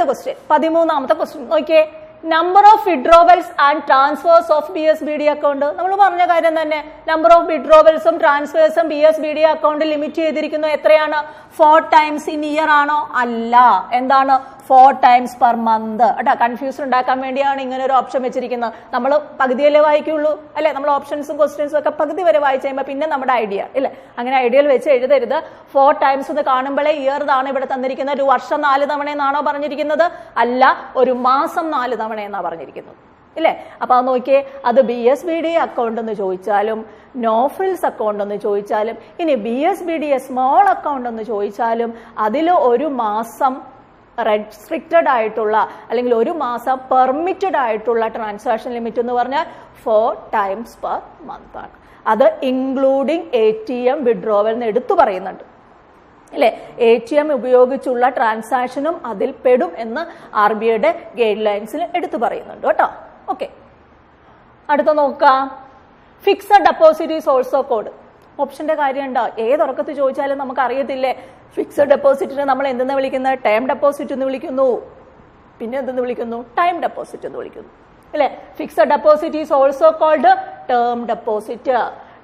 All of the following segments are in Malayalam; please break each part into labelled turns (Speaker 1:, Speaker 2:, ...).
Speaker 1: ക്വസ്റ്റ്യൻ 13ാമത്തെ ക്വസ്റ്റ്യൻ നോക്കിയേ. Number of withdrawals and transfers of BSBD account. നമ്മൾ പറഞ്ഞ കാര്യം തന്നെ. നമ്പർ ഓഫ് വിഡ്രോവൽസും ട്രാൻസ്ഫേഴ്സും BSBD അക്കൗണ്ട് ലിമിറ്റ് ചെയ്തിരിക്കുന്നു. എത്രയാണ്? 4 times ഇൻ ഇയർ ആണോ? അല്ല. എന്താണ്? 4 times per month. കേട്ടോ, കൺഫ്യൂഷൻ ഉണ്ടാക്കാൻ വേണ്ടിയാണ് ഇങ്ങനെ ഒരു ഓപ്ഷൻ വെച്ചിരിക്കുന്നത്. നമ്മൾ പകുതിയല്ലേ വായിക്കുള്ളൂ അല്ലെ? നമ്മൾ ഓപ്ഷൻസും ക്വസ്റ്റ്യൻസും ഒക്കെ പകുതി വരെ വായിച്ചു കഴിയുമ്പോൾ പിന്നെ നമ്മുടെ ഐഡിയ ഇല്ലേ, അങ്ങനെ ഐഡിയയിൽ വെച്ച് എഴുതരുത്. 4 times എന്ന് കാണുമ്പോഴേ ഇയർ ആണ് ഇവിടെ തന്നിരിക്കുന്നത്. ഒരു വർഷം 4 തവണ എന്നാണോ പറഞ്ഞിരിക്കുന്നത്? അല്ല, ഒരു മാസം 4 തവണ എന്നാ പറഞ്ഞിരിക്കുന്നത് ഇല്ലേ. അപ്പൊ അത് നോക്കിയേ, അത് BSBD അക്കൗണ്ട് എന്ന് ചോദിച്ചാലും നോഫ്രിൽസ് അക്കൗണ്ട് എന്ന് ചോദിച്ചാലും ഇനി BSBD സ്മോൾ അക്കൗണ്ട് എന്ന് ചോദിച്ചാലും അതിൽ ഒരു മാസം റെസ്ട്രിക്റ്റഡ് ആയിട്ടുള്ള അല്ലെങ്കിൽ ഒരു മാസം പെർമിറ്റഡ് ആയിട്ടുള്ള ട്രാൻസാക്ഷൻ ലിമിറ്റ് എന്ന് പറഞ്ഞാൽ 4 times per month ആണ്. അത് ഇൻക്ലൂഡിങ് ATM വിഡ്രോവൽ എന്ന് എടുത്തു പറയുന്നുണ്ട് അല്ലെ. ATM ഉപയോഗിച്ചുള്ള ട്രാൻസാക്ഷനും അതിൽ പെടും എന്ന് RBIയുടെ ഗൈഡ് ലൈൻസിൽ എടുത്തു പറയുന്നുണ്ട് കേട്ടോ. ഓക്കെ, അടുത്ത നോക്കാം. Fixed deposit is also called. ഓപ്ഷന്റെ കാര്യം ഉണ്ടോ? ഏതുറക്കത്ത് ചോദിച്ചാലും നമുക്ക് അറിയത്തില്ലേ. ഫിക്സഡ് ഡെപ്പോസിറ്റിനെ നമ്മൾ എന്തെന്ന് വിളിക്കുന്നത്? ടേം ഡെപ്പോസിറ്റ് എന്ന് വിളിക്കുന്നു. പിന്നെ എന്തെന്ന് വിളിക്കുന്നു? ടൈം ഡെപ്പോസിറ്റ് എന്ന് വിളിക്കുന്നു അല്ലെ. Fixed deposit is also called term deposit.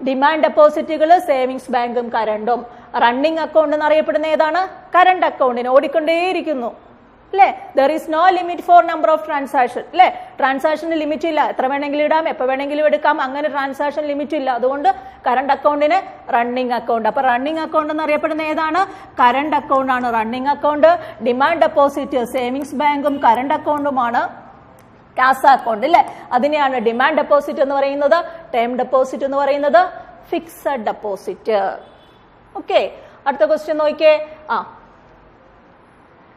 Speaker 1: Demand ഡെപ്പോസിറ്റുകൾ സേവിങ്സ് ബാങ്കും കറണ്ടും. റണ്ണിങ് അക്കൗണ്ട് എന്നറിയപ്പെടുന്ന ഏതാണ്? കറണ്ട് അക്കൗണ്ടിന് ഓടിക്കൊണ്ടേയിരിക്കുന്നു അല്ലെ. There is no limit for number of transaction അല്ലെ. ട്രാൻസാക്ഷന് ലിമിറ്റ് ഇല്ല. എത്ര വേണമെങ്കിലും ഇടാം, എപ്പോൾ വേണമെങ്കിലും എടുക്കാം. അങ്ങനെ ട്രാൻസാക്ഷൻ ലിമിറ്റ് ഇല്ല. അതുകൊണ്ട് കറണ്ട് അക്കൗണ്ടിന് റണ്ണിങ് അക്കൗണ്ട്. അപ്പൊ റണ്ണിങ് അക്കൗണ്ട് എന്നറിയപ്പെടുന്ന ഏതാണ്? കറണ്ട് അക്കൗണ്ട് ആണ് running account. Demand deposit savings ബാങ്കും കറണ്ട് അക്കൗണ്ടുമാണ് കാസ അക്കൗണ്ട് അല്ലെ. അതിനെയാണ് ഡിമാൻഡ് ഡെപ്പോസിറ്റ് എന്ന് പറയുന്നത്. ടേം ഡെപ്പോസിറ്റ് എന്ന് പറയുന്നത് ഫിക്സഡ് ഡെപ്പോസിറ്റ്. ഓക്കെ, അടുത്ത ക്വസ്റ്റ്യൻ നോക്കിയേ.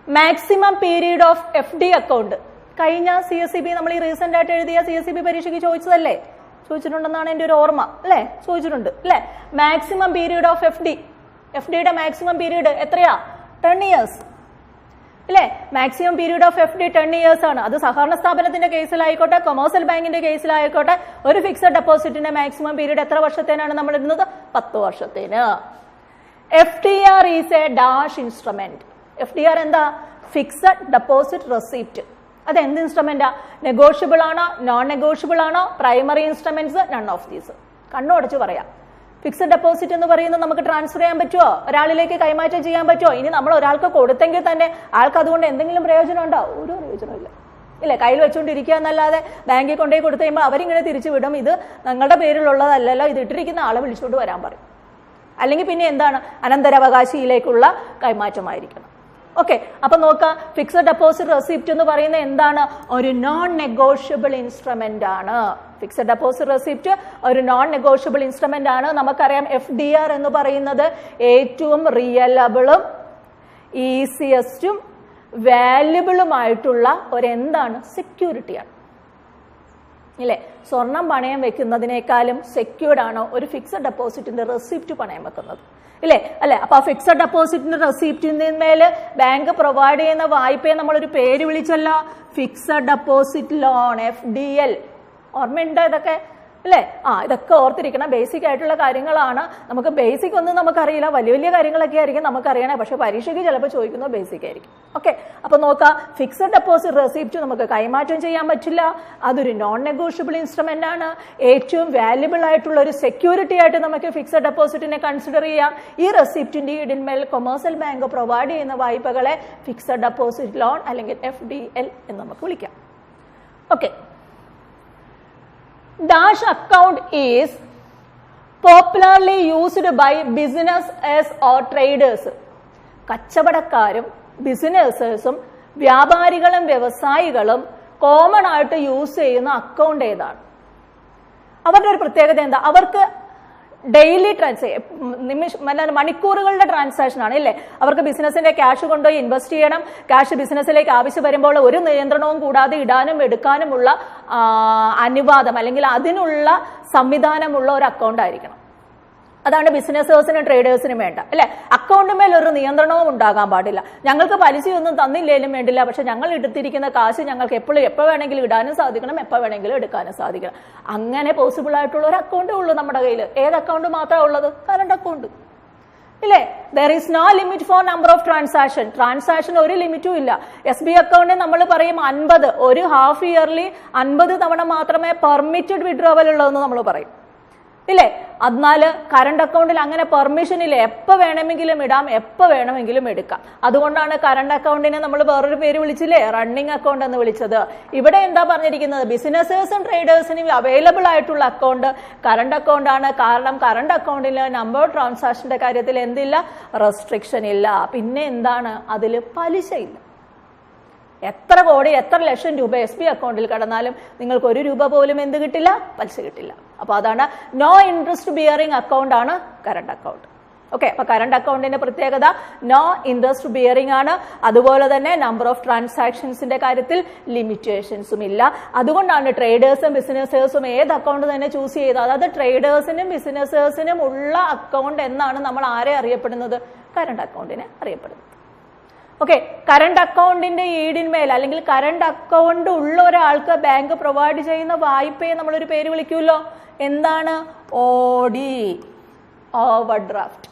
Speaker 1: Maximum period of FD account. കഴിഞ്ഞ CSEB നമ്മൾ ഈ റീസെന്റ് ആയിട്ട് എഴുതിയ CSEB പരീക്ഷയ്ക്ക് ചോദിച്ചതല്ലേ? ചോദിച്ചിട്ടുണ്ടെന്നാണ് എന്റെ ഒരു ഓർമ്മ അല്ലെ. ചോദിച്ചിട്ടുണ്ട് അല്ലെ. മാക്സിമം പീരീഡ് ഓഫ് FDയുടെ മാക്സിമം പീരീഡ് എത്രയാ? 10 years അല്ലെ. Maximum period of FD 10 years ആണ്. അത് സഹകരണ സ്ഥാപനത്തിന്റെ കേസിലായിക്കോട്ടെ കൊമേഴ്സ്യൽ ബാങ്കിന്റെ കേസിലായിക്കോട്ടെ ഒരു ഫിക്സഡ് ഡെപ്പോസിറ്റിന്റെ മാക്സിമം പീരീഡ് എത്ര വർഷത്തേനാണ് നമ്മൾ ഇടുന്നത്? 10 വർഷത്തേന്. FDR is a dash instrument. FDR എന്താ? Fixed deposit receipt. അത് എന്ത് ഇൻസ്ട്രുമെന്റാ? നെഗോഷ്യബിൾ ആണോ? നോൺ നെഗോഷ്യബിൾ ആണോ? Primary instruments? None of these. കണ്ണുടച്ച് പറയാം. ഫിക്സഡ് ഡെപ്പോസിറ്റ് എന്ന് പറയുന്നത് നമുക്ക് ട്രാൻസ്ഫർ ചെയ്യാൻ പറ്റുമോ? ഒരാളിലേക്ക് കൈമാറ്റം ചെയ്യാൻ പറ്റുമോ? ഇനി നമ്മൾ ഒരാൾക്ക് കൊടുത്തെങ്കിൽ തന്നെ ആൾക്ക് അതുകൊണ്ട് എന്തെങ്കിലും പ്രയോജനം ഉണ്ടോ? ഒരു പ്രയോജനമില്ല ഇല്ല. കയ്യിൽ വെച്ചുകൊണ്ടിരിക്കുക എന്നല്ലാതെ ബാങ്കിൽ കൊണ്ടുപോയി കൊടുത്തു കഴിയുമ്പോൾ അവരിങ്ങനെ തിരിച്ചു വിടും. ഇത് നിങ്ങളുടെ പേരിലുള്ളതല്ലല്ലോ, ഇത് ഇട്ടിരിക്കുന്ന ആളെ വിളിച്ചുകൊണ്ട് വരാൻ പറയും. അല്ലെങ്കിൽ പിന്നെ എന്താണ്? അനന്തരാവകാശിയിലേക്കുള്ള കൈമാറ്റമായിരിക്കണം. ഓക്കെ, അപ്പൊ നോക്കാം. ഫിക്സഡ് ഡെപ്പോസിറ്റ് റെസിപ്റ്റ് എന്ന് പറയുന്നത് എന്താണ്? ഒരു നോൺ നെഗോഷ്യബിൾ ഇൻസ്ട്രുമെന്റ് ആണ്. ഫിക്സഡ് ഡെപ്പോസിറ്റ് റെസിപ്റ്റ് ഒരു നോൺ നെഗോഷ്യബിൾ ഇൻസ്ട്രുമെന്റ് ആണ്. നമുക്കറിയാം FDR എന്ന് പറയുന്നത് ഏറ്റവും റിയലബിളും ഈസിയസ്റ്റും വാല്യുബിളുമായിട്ടുള്ള ഒരെന്താണ്? സെക്യൂരിറ്റിയാണ് ഇല്ലേ. സ്വർണം പണയം വെക്കുന്നതിനേക്കാളും സെക്യൂർഡ് ആണോ ഒരു ഫിക്സഡ് ഡെപ്പോസിറ്റിന്റെ റെസിപ്റ്റ് പണയം വെക്കുന്നത് ഇല്ലേ അല്ലെ. അപ്പൊ ആ ഫിക്സഡ് ഡെപ്പോസിറ്റിന്റെ റെസിപ്റ്റിന്റെ മേല് ബാങ്ക് പ്രൊവൈഡ് ചെയ്യുന്ന വായ്പയെ നമ്മളൊരു പേര് വിളിച്ചല്ലോ, ഫിക്സഡ് ഡെപ്പോസിറ്റ് ലോൺ, FDL. ഓർമ്മയുണ്ടോ ഇതൊക്കെ അല്ലെ? ഇതൊക്കെ ഓർത്തിരിക്കണം. ബേസിക് ആയിട്ടുള്ള കാര്യങ്ങളാണ്. നമുക്ക് ബേസിക് ഒന്നും നമുക്കറിയില്ല, വലിയ വലിയ കാര്യങ്ങളൊക്കെ ആയിരിക്കും നമുക്കറിയണേ. പക്ഷെ പരീക്ഷയ്ക്ക് ചിലപ്പോൾ ചോദിക്കുന്നത് ബേസിക് ആയിരിക്കും. ഓക്കെ, അപ്പൊ നോക്കാം. ഫിക്സഡ് ഡെപ്പോസിറ്റ് റെസിപ്റ്റ് നമുക്ക് കൈമാറ്റം ചെയ്യാൻ പറ്റില്ല. അതൊരു നോൺ നെഗോഷ്യബിൾ ഇൻസ്ട്രുമെന്റ് ആണ്. ഏറ്റവും വാല്യുബിൾ ആയിട്ടുള്ള ഒരു സെക്യൂരിറ്റി ആയിട്ട് നമുക്ക് ഫിക്സഡ് ഡെപ്പോസിറ്റിനെ കൺസിഡർ ചെയ്യാം. ഈ റെസിപ്റ്റിന്റെ ഈടിന്മേൽ കൊമേഴ്സ്യൽ ബാങ്ക് പ്രൊവൈഡ് ചെയ്യുന്ന വായ്പകളെ ഫിക്സഡ് ഡെപ്പോസിറ്റ് ലോൺ അല്ലെങ്കിൽ FDL എന്ന് നമുക്ക് വിളിക്കാം. Okay, Dash account is popularly used by businesses or traders. കച്ചവടക്കാരും ബിസിനസ്സും വ്യാപാരികളും വ്യവസായികളും കോമൺ ആയിട്ട് യൂസ് ചെയ്യുന്ന അക്കൗണ്ട് ഏതാണ്? അവരുടെ ഒരു പ്രത്യേകത എന്താ? അവർക്ക് ഡെയിലി മണിക്കൂറുകളുടെ ട്രാൻസാക്ഷൻ ആണ് ഇല്ലേ. അവർക്ക് ബിസിനസിന്റെ ക്യാഷ് കൊണ്ടുപോയി ഇൻവെസ്റ്റ് ചെയ്യണം. ക്യാഷ് ബിസിനസ്സിലേക്ക് ആവശ്യം വരുമ്പോൾ ഒരു നിയന്ത്രണവും കൂടാതെ ഇടാനും എടുക്കാനുമുള്ള അനുവാദം അല്ലെങ്കിൽ അതിനുള്ള സംവിധാനമുള്ള ഒരു അക്കൗണ്ട് ആയിരിക്കണം. അതാണ് ബിസിനസ്സേഴ്സിനും ട്രേഡേഴ്സിനും വേണ്ട അല്ലെ. അക്കൗണ്ടിന്മേൽ ഒരു നിയന്ത്രണവും ഉണ്ടാകാൻ പാടില്ല. ഞങ്ങൾക്ക് പലിശയൊന്നും തന്നില്ലേലും വേണ്ടില്ല, പക്ഷെ ഞങ്ങൾ എടുത്തിരിക്കുന്ന കാശ് ഞങ്ങൾക്ക് എപ്പോഴും എപ്പോൾ വേണമെങ്കിലും ഇടാനും സാധിക്കണം, എപ്പോൾ വേണമെങ്കിലും എടുക്കാനും സാധിക്കണം. അങ്ങനെ പോസിബിൾ ആയിട്ടുള്ള ഒരു അക്കൗണ്ടേ ഉള്ളൂ നമ്മുടെ കയ്യിൽ. ഏത് അക്കൗണ്ട് മാത്രമേ ഉള്ളത്? Current account. ഇല്ലേ? There is no limit for number of transaction ഒരു ലിമിറ്റും ഇല്ല. SB അക്കൗണ്ടിൽ നമ്മൾ പറയും 50, ഒരു ഹാഫ് ഇയർലി 50 തവണ മാത്രമേ പെർമിറ്റഡ് വിഡ്രോവൽ ഉള്ളതെന്ന് നമ്മൾ പറയും, ഇല്ലേ? എന്നാല് കറണ്ട് അക്കൗണ്ടിൽ അങ്ങനെ പെർമിഷൻ ഇല്ല. എപ്പോ വേണമെങ്കിലും ഇടാം, എപ്പോ വേണമെങ്കിലും എടുക്കാം. അതുകൊണ്ടാണ് കറണ്ട് അക്കൗണ്ടിനെ നമ്മൾ വേറൊരു പേര് വിളിച്ചില്ലേ, റണ്ണിങ് അക്കൗണ്ട് എന്ന് വിളിച്ചത്. ഇവിടെ എന്താ പറഞ്ഞിരിക്കുന്നത്? ബിസിനസ്സേഴ്സും ട്രേഡേഴ്സിനും അവൈലബിൾ ആയിട്ടുള്ള അക്കൗണ്ട് കറണ്ട് അക്കൗണ്ട് ആണ്. കാരണം കറണ്ട് അക്കൗണ്ടിൽ നമ്പർ ഓഫ് ട്രാൻസാക്ഷന്റെ കാര്യത്തിൽ എന്തില്ല? റെസ്ട്രിക്ഷൻ ഇല്ല. പിന്നെ എന്താണ്? അതിൽ പലിശ ഇല്ല. എത്ര കോടി എത്ര ലക്ഷം രൂപ SB അക്കൗണ്ടിൽ കടന്നാലും നിങ്ങൾക്ക് 1 രൂപ പോലും എന്ത് കിട്ടില്ല? പലിശ കിട്ടില്ല. അപ്പൊ അതാണ് നോ ഇൻട്രസ്റ്റ് ബിയറിംഗ് അക്കൗണ്ട് ആണ് കറണ്ട് അക്കൗണ്ട്. ഓക്കെ, അപ്പൊ കറണ്ട് അക്കൗണ്ടിന്റെ പ്രത്യേകത നോ ഇൻട്രസ്റ്റ് ബിയറിംഗ് ആണ്. അതുപോലെ തന്നെ നമ്പർ ഓഫ് ട്രാൻസാക്ഷൻസിന്റെ കാര്യത്തിൽ ലിമിറ്റേഷൻസും ഇല്ല. അതുകൊണ്ടാണ് ട്രേഡേഴ്സും ബിസിനസ്സേഴ്സും ഏത് അക്കൗണ്ട് തന്നെ ചൂസ് ചെയ്തത്. അതായത് ട്രേഡേഴ്സിനും ബിസിനസ്സേഴ്സിനും ഉള്ള അക്കൗണ്ട് എന്നാണ് നമ്മൾ ആരെ അറിയപ്പെടുന്നത്? കറണ്ട് അക്കൗണ്ടിനെ അറിയപ്പെടുന്നത്. ഓക്കെ, കറണ്ട് അക്കൗണ്ടിന്റെ ഈടിന്മേൽ അല്ലെങ്കിൽ കറണ്ട് അക്കൗണ്ട് ഉള്ള ഒരാൾക്ക് ബാങ്ക് പ്രൊവൈഡ് ചെയ്യുന്ന വായ്പയെ നമ്മളൊരു പേര് വിളിക്കുമല്ലോ. എന്താണ്? OD, ഓവർ ഡ്രാഫ്റ്റ്,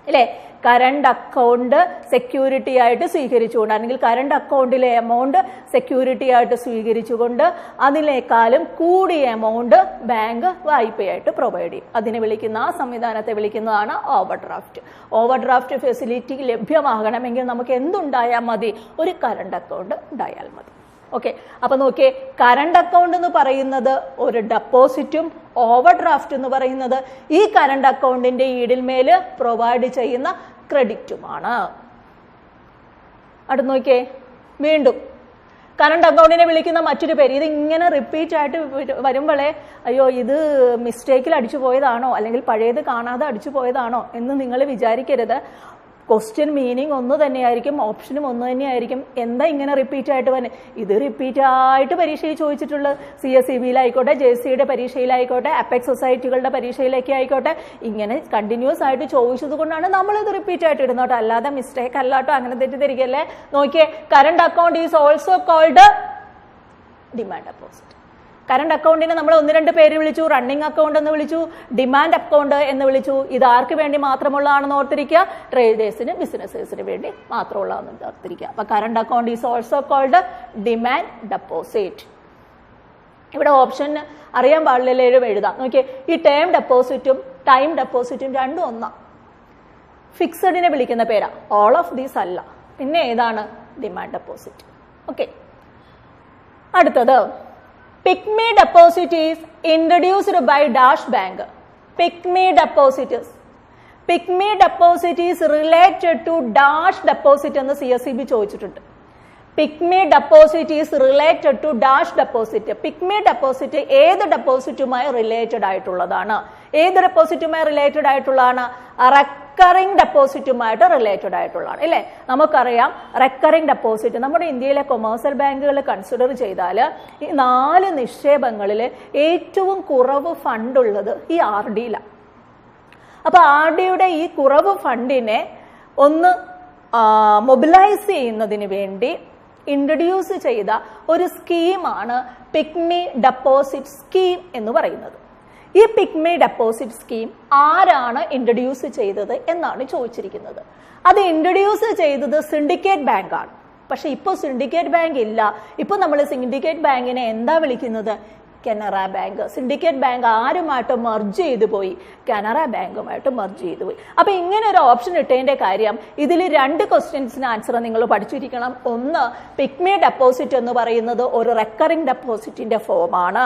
Speaker 1: അല്ലേ? കറണ്ട് അക്കൗണ്ട് സെക്യൂരിറ്റി ആയിട്ട് സ്വീകരിച്ചുകൊണ്ട്, അല്ലെങ്കിൽ കറണ്ട് അക്കൗണ്ടിലെ എമൗണ്ട് സെക്യൂരിറ്റി ആയിട്ട് സ്വീകരിച്ചുകൊണ്ട് അതിനേക്കാളും കൂടിയ എമൗണ്ട് ബാങ്ക് വായ്പയായിട്ട് പ്രൊവൈഡ് ചെയ്യും. അതിനെ വിളിക്കുന്ന, ആ സംവിധാനത്തെ വിളിക്കുന്നതാണ് overdraft. Overdraft facility ലഭ്യമാകണമെങ്കിൽ നമുക്ക് എന്തുണ്ടായാൽ മതി? ഒരു കറണ്ട് അക്കൗണ്ട് ഉണ്ടായാൽ മതി. ഓക്കെ, അപ്പൊ നോക്കിയേ, കറണ്ട് അക്കൗണ്ട് എന്ന് പറയുന്നത് ഒരു ഡെപ്പോസിറ്റും ഓവർ ഡ്രാഫ്റ്റ് എന്ന് പറയുന്നത് ഈ കറണ്ട് അക്കൗണ്ടിന്റെ ഈടിന്മേല് പ്രൊവൈഡ് ചെയ്യുന്ന ക്രെഡിറ്റുമാണ്. അടുത്ത് നോക്കിയേ, വീണ്ടും കറണ്ട് അക്കൗണ്ടിനെ വിളിക്കുന്ന മറ്റൊരു പേര്. ഇത് ഇങ്ങനെ റിപ്പീറ്റ് ആയിട്ട് വരുമ്പോഴേ അയ്യോ ഇത് മിസ്റ്റേക്കിൽ അടിച്ചു പോയതാണോ അല്ലെങ്കിൽ പഴയത് കാണാതെ അടിച്ചു പോയതാണോ എന്ന് നിങ്ങൾ വിചാരിക്കരുത്. ക്വസ്റ്റ്യൻ മീനിങ് ഒന്ന് തന്നെയായിരിക്കും, ഓപ്ഷനും ഒന്ന് തന്നെയായിരിക്കും. എന്താ ഇങ്ങനെ റിപ്പീറ്റ് ആയിട്ട് വന്നെ? ഇത് റിപ്പീറ്റ് ആയിട്ട് പരീക്ഷയിൽ ചോദിച്ചിട്ടുള്ളത് CSEB-യിലായിക്കോട്ടെ, JC-യുടെ പരീക്ഷയിലായിക്കോട്ടെ, അപ്പെക്സ് സൊസൈറ്റികളുടെ പരീക്ഷയിലേക്ക് ആയിക്കോട്ടെ, ഇങ്ങനെ കണ്ടിന്യൂസ് ആയിട്ട് ചോദിച്ചത് കൊണ്ടാണ് നമ്മളിത് റിപ്പീറ്റ് ആയിട്ട് ഇടുന്നോട്ടോ, അല്ലാതെ മിസ്റ്റേക്ക് അല്ലാട്ടോ, അങ്ങനെ തെറ്റിദ്ധരിക്കല്ലേ. നോക്കിയേ, current account is also called demand deposit. Current അക്കൗണ്ടിനെ നമ്മൾ 1-2 പേര് വിളിച്ചു. റണ്ണിങ് അക്കൗണ്ട് എന്ന് വിളിച്ചു, ഡിമാൻഡ് അക്കൗണ്ട് എന്ന് വിളിച്ചു. ഇത് ആർക്ക് വേണ്ടി മാത്രമുള്ളതാണെന്ന് ഓർത്തിരിക്കുക? ട്രേഡേഴ്സിന് ബിസിനസ്സേഴ്സിന് വേണ്ടി മാത്രമുള്ളതാണെന്ന് ഓർത്തിരിക്കുക. അപ്പൊ current account is also called demand deposit. ഇവിടെ ഓപ്ഷൻ അറിയാൻ പാടില്ല, എഴുതാം. നോക്കിയേ, ഈ ടേം ഡെപ്പോസിറ്റും ടൈം ഡെപ്പോസിറ്റും രണ്ടും ഒന്നാണ്. ഫിക്സഡിനെ വിളിക്കുന്ന പേരാ. ഓൾ ഓഫ് ദീസ് അല്ല. പിന്നെ ഏതാണ്? Demand deposit. ഓക്കെ, അടുത്തത് Pygmy deposit is introduced by Dash Bank. Pygmy deposit is related to Dash deposit എന്ന് CSEB ചോദിച്ചിട്ടുണ്ട്. Pygmy deposit is related to Dash deposit. Pygmy deposit ഏത് ഡെപ്പോസിറ്റുമായി റിലേറ്റഡ് ആയിട്ടുള്ളതാണ്? ഏത് ഡെപ്പോസിറ്റുമായി റിലേറ്റഡ് ആയിട്ടുള്ളതാണ്? റെക്കറിംഗ് ഡെപ്പോസിറ്റുമായിട്ട് റിലേറ്റഡ് ആയിട്ടുള്ളതാണ്, അല്ലേ? നമുക്കറിയാം റെക്കറിംഗ് ഡെപ്പോസിറ്റ് നമ്മുടെ ഇന്ത്യയിലെ കൊമേഴ്സ്യൽ ബാങ്കുകൾ കൺസിഡർ ചെയ്താൽ ഈ 4 നിക്ഷേപങ്ങളിൽ ഏറ്റവും കുറവ് ഫണ്ട് ഉള്ളത് ഈ RD-യിലാണ്. അപ്പൊ RD-യുടെ ഈ കുറവ് ഫണ്ടിനെ ഒന്ന് മൊബിലൈസ് ചെയ്യുന്നതിന് വേണ്ടി ഇൻട്രൊഡ്യൂസ് ചെയ്ത ഒരു സ്കീമാണ് പിഗ്മി ഡെപ്പോസിറ്റ് സ്കീം എന്ന് പറയുന്നത്. ഈ പിഗ്മി ഡെപ്പോസിറ്റ് സ്കീം ആരാണ് ഇൻട്രൊഡ്യൂസ് ചെയ്തത് എന്നാണ് ചോദിച്ചിരിക്കുന്നത്. അത് ഇൻട്രൊഡ്യൂസ് ചെയ്തത് സിൻഡിക്കേറ്റ് ബാങ്ക് ആണ്. പക്ഷെ ഇപ്പോൾ സിൻഡിക്കേറ്റ് ബാങ്ക് ഇല്ല. ഇപ്പൊ നമ്മൾ സിൻഡിക്കേറ്റ് ബാങ്കിനെ എന്താ വിളിക്കുന്നത്? കനറ ബാങ്ക്. സിൻഡിക്കേറ്റ് ബാങ്ക് ആരുമായിട്ട് മെർജ് ചെയ്തു പോയി? കനറ ബാങ്കുമായിട്ട് മെർജ് ചെയ്തു പോയി. അപ്പൊ ഇങ്ങനെ ഒരു ഓപ്ഷൻ ഇട്ടതിന്റെ കാര്യം, ഇതിൽ 2 ക്വസ്റ്റ്യൻസിന് ആൻസർ നിങ്ങൾ പഠിച്ചിരിക്കണം. ഒന്ന്, പിഗ്മി ഡെപ്പോസിറ്റ് എന്ന് പറയുന്നത് ഒരു റെക്കറിംഗ് ഡെപ്പോസിറ്റിന്റെ ഫോമാണ്.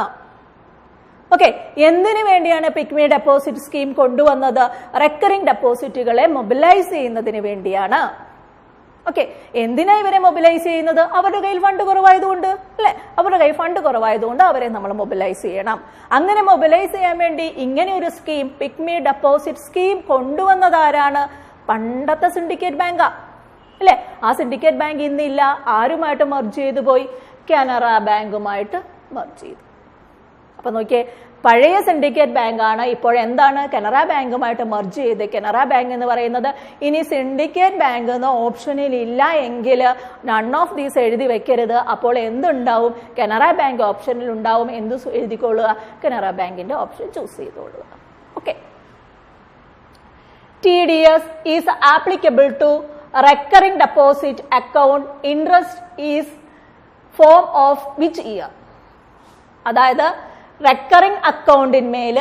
Speaker 1: ഓക്കെ, എന്തിനു വേണ്ടിയാണ് പിഗ്മി ഡെപ്പോസിറ്റ് സ്കീം കൊണ്ടുവന്നത്? റെക്കറിംഗ് ഡെപ്പോസിറ്റുകളെ മൊബിലൈസ് ചെയ്യുന്നതിന് വേണ്ടിയാണ്. ഓക്കെ, എന്തിനാ ഇവരെ മൊബിലൈസ് ചെയ്യുന്നത്? അവരുടെ കയ്യിൽ ഫണ്ട് കുറവായതുകൊണ്ട്, അല്ലെ? അവരുടെ കയ്യിൽ ഫണ്ട് കുറവായതുകൊണ്ട് അവരെ നമ്മൾ മൊബിലൈസ് ചെയ്യണം. അങ്ങനെ മൊബിലൈസ് ചെയ്യാൻ വേണ്ടി ഇങ്ങനെ ഒരു സ്കീം, പിഗ്മി ഡെപ്പോസിറ്റ് സ്കീം കൊണ്ടുവന്നത് ആരാണ്? പണ്ടത്തെ സിൻഡിക്കേറ്റ് ബാങ്കാ, അല്ലെ? ആ സിൻഡിക്കേറ്റ് ബാങ്ക് ഇന്നില്ല. ആരുമായിട്ട് മെർജ് ചെയ്തു പോയി? കനറ ബാങ്കുമായിട്ട് മെർജ് ചെയ്തു. അപ്പൊ നോക്കിയേ, പഴയ സിൻഡിക്കേറ്റ് ബാങ്ക് ആണ് ഇപ്പോൾ എന്താണ്? കനറ ബാങ്കുമായിട്ട് മെർജ് ചെയ്ത് കനറ ബാങ്ക് എന്ന് പറയുന്നത്. ഇനി സിൻഡിക്കേറ്റ് ബാങ്ക് എന്ന ഓപ്ഷനിൽ ഇല്ല എങ്കിൽ നൺ ഓഫ് ദീസ് എഴുതി വെക്കരുത്. അപ്പോൾ എന്തുണ്ടാവും? കനറ ബാങ്ക് ഓപ്ഷനിൽ ഉണ്ടാവും. എന്ത് എഴുതിക്കൊള്ളുക? കനറ ബാങ്കിന്റെ ഓപ്ഷൻ ചൂസ് ചെയ്തോളുക. Okay, TDS is applicable to recurring deposit account. Interest is form of which year? അതായത് റെക്കറിംഗ് അക്കൗണ്ടിന്മേൽ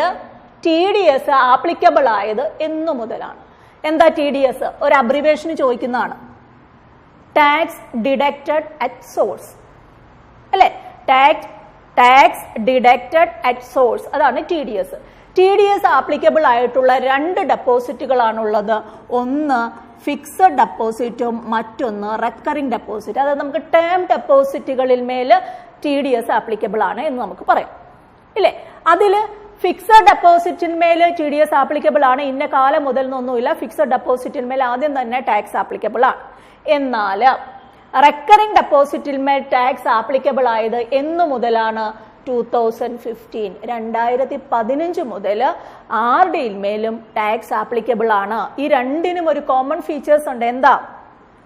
Speaker 1: TDS ആപ്ലിക്കബിൾ ആയത് എന്നു മുതലാണ്? എന്താ TDS? ഒരു അബ്രിവേഷന് ചോദിക്കുന്നതാണ്. ടാക്സ് ഡിഡക്റ്റഡ് അറ്റ് സോഴ്സ് അല്ലെ? ടാക്സ് ഡിഡക്റ്റഡ് അറ്റ് സോഴ്സ്, അതാണ് TDS. TDS ആപ്ലിക്കബിൾ ആയിട്ടുള്ള 2 ഡെപ്പോസിറ്റുകളാണുള്ളത്. ഒന്ന് ഫിക്സഡ് ഡെപ്പോസിറ്റും മറ്റൊന്ന് റെക്കറിംഗ് ഡെപ്പോസിറ്റ്. അതായത് നമുക്ക് ടേം ഡെപ്പോസിറ്റുകളിൽ മേൽ TDS ആപ്ലിക്കബിൾ ആണ് എന്ന് നമുക്ക് പറയാം ഇല്ലേ? അതില് ഫിക്സഡ് ഡെപ്പോസിറ്റിന്മേൽ TDS ആപ്ലിക്കബിൾ ആണ്, ഇന്ന കാലം മുതൽ എന്നൊന്നുമില്ല. ഫിക്സഡ് ഡെപ്പോസിറ്റിന്മേൽ ആദ്യം തന്നെ ടാക്സ് ആപ്ലിക്കബിൾ ആണ്. എന്നാൽ റെക്കറിംഗ് ഡെപ്പോസിറ്റിന്മേൽ ടാക്സ് ആപ്ലിക്കബിൾ ആയത് എന്നു മുതലാണ്? 2015 2015 മുതൽ RD-മേലും ടാക്സ് ആപ്ലിക്കബിൾ ആണ്. ഈ രണ്ടിനും ഒരു കോമൺ ഫീച്ചേഴ്സ് ഉണ്ട്. എന്താ?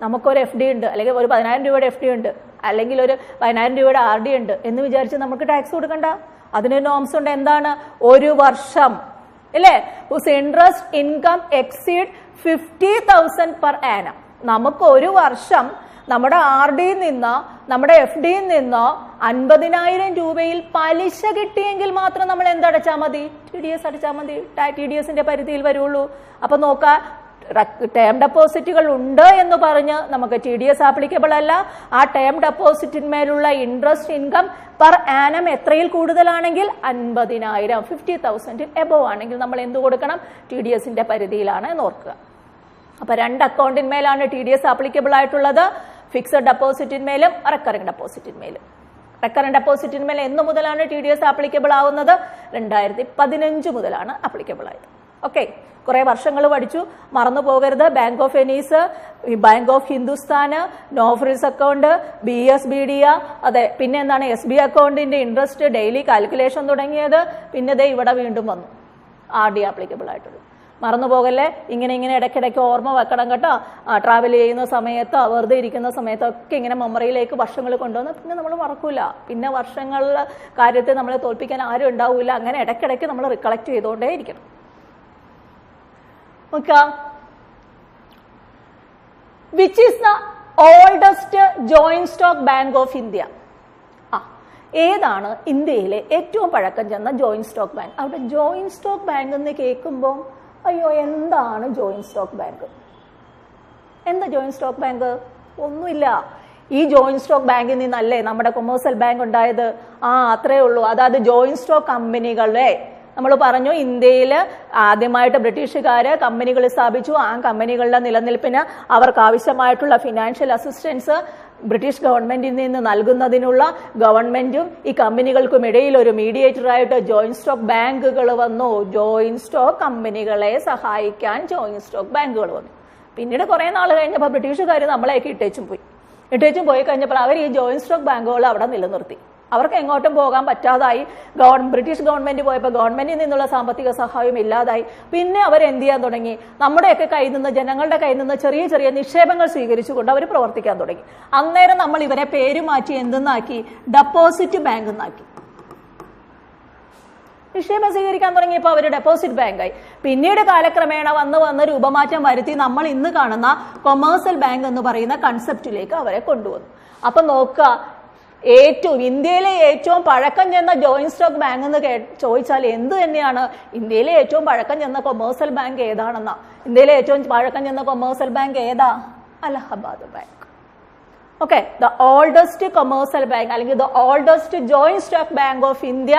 Speaker 1: നമുക്കൊരു FD ഉണ്ട്, അല്ലെങ്കിൽ ഒരു 10,000 രൂപയുടെ FD ഉണ്ട്, അല്ലെങ്കിൽ ഒരു 10,000 രൂപയുടെ RD ഉണ്ട് എന്ന് വിചാരിച്ച് നമുക്ക് ടാക്സ് കൊടുക്കണ്ട. അതിന് നോംസ് ഉണ്ട്. എന്താണ്? 1 വർഷം അല്ലേ? Whose interest income exceed 50,000 per annum. നമുക്ക് 1 വർഷം നമ്മുടെ RD-യിൽ നിന്നോ നമ്മുടെ FD-യിൽ നിന്നോ 50,000 രൂപയിൽ പലിശ കിട്ടിയെങ്കിൽ മാത്രം നമ്മൾ എന്തടച്ചാൽ മതി? TDS അടച്ചാൽ മതി. TDS-ന്റെ പരിധിയിൽ വരുള്ളൂ. അപ്പൊ നോക്കാം, ടേം ഡെപ്പോസിറ്റുകൾ ഉണ്ട് എന്ന് പറഞ്ഞ് നമുക്ക് TDS ആപ്ലിക്കബിൾ അല്ല. ആ ടേം ഡെപ്പോസിറ്റിന്മേലുള്ള ഇൻട്രസ്റ്റ് ഇൻകം പെർ ആനം എത്രയിൽ കൂടുതലാണെങ്കിൽ 50,000 50,000 എബോവ് ആണെങ്കിൽ നമ്മൾ എന്ത് കൊടുക്കണം? TDS-ന്റെ പരിധിയിലാണ് എന്ന് ഓർക്കുക. അപ്പൊ 2 അക്കൗണ്ടിന്മേലാണ് TDS ആപ്ലിക്കബിൾ ആയിട്ടുള്ളത്. ഫിക്സഡ് ഡെപ്പോസിറ്റിന്മേലും റെക്കറിംഗ് ഡെപ്പോസിറ്റിന്മേലും. റെക്കറിംഗ് ഡെപ്പോസിറ്റിന്മേൽ എന്ന് മുതലാണ് TDS ആപ്ലിക്കബിൾ ആവുന്നത്? 2015 മുതലാണ് ആപ്ലിക്കബിൾ ആയത്. ഓക്കെ, കുറെ വർഷങ്ങൾ പഠിച്ചു, മറന്നു പോകരുത്. Bank of Venice, bank of ഹിന്ദുസ്ഥാന്, നോ ഫ്രിൽസ് അക്കൗണ്ട്, BSBD, അതെ, പിന്നെ എന്താണ് SB അക്കൗണ്ടിന്റെ ഇൻട്രസ്റ്റ് ഡെയിലി കാൽക്കുലേഷൻ തുടങ്ങിയത്. പിന്നെ ദേ ഇവിടെ വീണ്ടും വന്നു RD ആപ്ലിക്കബിൾ ആയിട്ടുള്ളത്. മറന്നു പോകല്ലേ. ഇങ്ങനെ ഇടയ്ക്കിടയ്ക്ക് ഓർമ്മ വെക്കണം കേട്ടോ. ട്രാവൽ ചെയ്യുന്ന സമയത്തോ വെറുതെ ഇരിക്കുന്ന സമയത്തൊക്കെ ഇങ്ങനെ മെമ്മറിയിലേക്ക് വർഷങ്ങൾ കൊണ്ടുവന്ന് പിന്നെ നമ്മൾ മറക്കൂല. പിന്നെ വർഷങ്ങളിലെ കാര്യത്തെ നമ്മളെ തോൽപ്പിക്കാൻ ആരും ഉണ്ടാവില്ല. അങ്ങനെ ഇടയ്ക്കിടയ്ക്ക് നമ്മൾ റിക്കളക്ട് ചെയ്തുകൊണ്ടേ ഇരിക്കണം. Which is the oldest joint stock bank of India? ഏതാണ് ഇന്ത്യയിലെ ഏറ്റവും പഴക്കം ചെന്ന ജോയിന്റ് സ്റ്റോക്ക് ബാങ്ക്? അവിടെ ജോയിന്റ് സ്റ്റോക്ക് ബാങ്ക് എന്ന് കേൾക്കുമ്പോൾ അയ്യോ, എന്താണ് ജോയിന്റ് സ്റ്റോക്ക് ബാങ്ക്? എന്താ ജോയിന്റ് സ്റ്റോക്ക് ബാങ്ക്? ഒന്നുമില്ല. ഈ ജോയിന്റ് സ്റ്റോക്ക് ബാങ്കിൽ നിന്നല്ലേ നമ്മുടെ കൊമേഴ്സ്യൽ ബാങ്ക് ഉണ്ടായത്? അത്രേ ഉള്ളൂ. അതായത് ജോയിന്റ് സ്റ്റോക്ക് കമ്പനികളെ നമ്മൾ പറഞ്ഞു, ഇന്ത്യയിൽ ആദ്യമായിട്ട് ബ്രിട്ടീഷുകാര് കമ്പനികൾ സ്ഥാപിച്ചു. ആ കമ്പനികളുടെ നിലനിൽപ്പിന് അവർക്ക് ആവശ്യമായിട്ടുള്ള ഫിനാൻഷ്യൽ അസിസ്റ്റൻസ് ബ്രിട്ടീഷ് ഗവൺമെന്റിൽ നിന്ന് നൽകുന്നതിനുള്ള ഗവൺമെന്റും ഈ കമ്പനികൾക്കും ഇടയിൽ ഒരു മീഡിയേറ്ററായിട്ട് ജോയിന്റ് സ്റ്റോക്ക് ബാങ്കുകൾ വന്നു. ജോയിന്റ് സ്റ്റോക്ക് കമ്പനികളെ സഹായിക്കാൻ ജോയിന്റ് സ്റ്റോക്ക് ബാങ്കുകൾ വന്നു. പിന്നീട് കുറെ നാൾ കഴിഞ്ഞപ്പോൾ ബ്രിട്ടീഷുകാർ നമ്മളെയൊക്കെ ഇട്ടേച്ചും പോയി കഴിഞ്ഞപ്പോൾ അവർ ഈ ജോയിന്റ് സ്റ്റോക്ക് ബാങ്കുകൾ അവിടെ നിലനിർത്തി. അവർക്ക് എങ്ങോട്ടും പോകാൻ പറ്റാതായി. ബ്രിട്ടീഷ് ഗവൺമെന്റ് പോയപ്പോൾ ഗവൺമെന്റിൽ നിന്നുള്ള സാമ്പത്തിക സഹായം ഇല്ലാതായി. പിന്നെ അവർ എന്ത് ചെയ്യാൻ തുടങ്ങി? നമ്മുടെയൊക്കെ കയ്യിൽ നിന്ന്, ജനങ്ങളുടെ കയ്യിൽ നിന്ന് ചെറിയ ചെറിയ നിക്ഷേപങ്ങൾ സ്വീകരിച്ചുകൊണ്ട് അവർ പ്രവർത്തിക്കാൻ തുടങ്ങി. അന്നേരം നമ്മൾ ഇവരെ പേര് മാറ്റി എന്തെന്നാക്കി? ഡെപ്പോസിറ്റ് ബാങ്ക് എന്നാക്കി. നിക്ഷേപം സ്വീകരിക്കാൻ തുടങ്ങിയപ്പോൾ അവർ ഡെപ്പോസിറ്റ് ബാങ്കായി. പിന്നീട് കാലക്രമേണ വന്ന് രൂപമാറ്റം വരുത്തി നമ്മൾ ഇന്ന് കാണുന്ന കൊമേഴ്സ്യൽ ബാങ്ക് എന്ന് പറയുന്ന കൺസെപ്റ്റിലേക്ക് അവരെ കൊണ്ടുവന്നു. അപ്പൊ നോക്കുക, ഇന്ത്യയിലെ ഏറ്റവും പഴക്കം ചെന്ന ജോയിന്റ് സ്റ്റോക്ക് ബാങ്ക് എന്ന് ചോദിച്ചാൽ എന്ത് തന്നെയാണ്? ഇന്ത്യയിലെ ഏറ്റവും പഴക്കം ചെന്ന കൊമേഴ്സ്യൽ ബാങ്ക് ഏതാണെന്നാ? ഇന്ത്യയിലെ ഏറ്റവും പഴക്കം ചെന്ന കൊമേഴ്സ്യൽ ബാങ്ക് ഏതാ? Allahabad bank. Okay, the oldest commercial bank അല്ലെങ്കിൽ the oldest joint stock bank of India,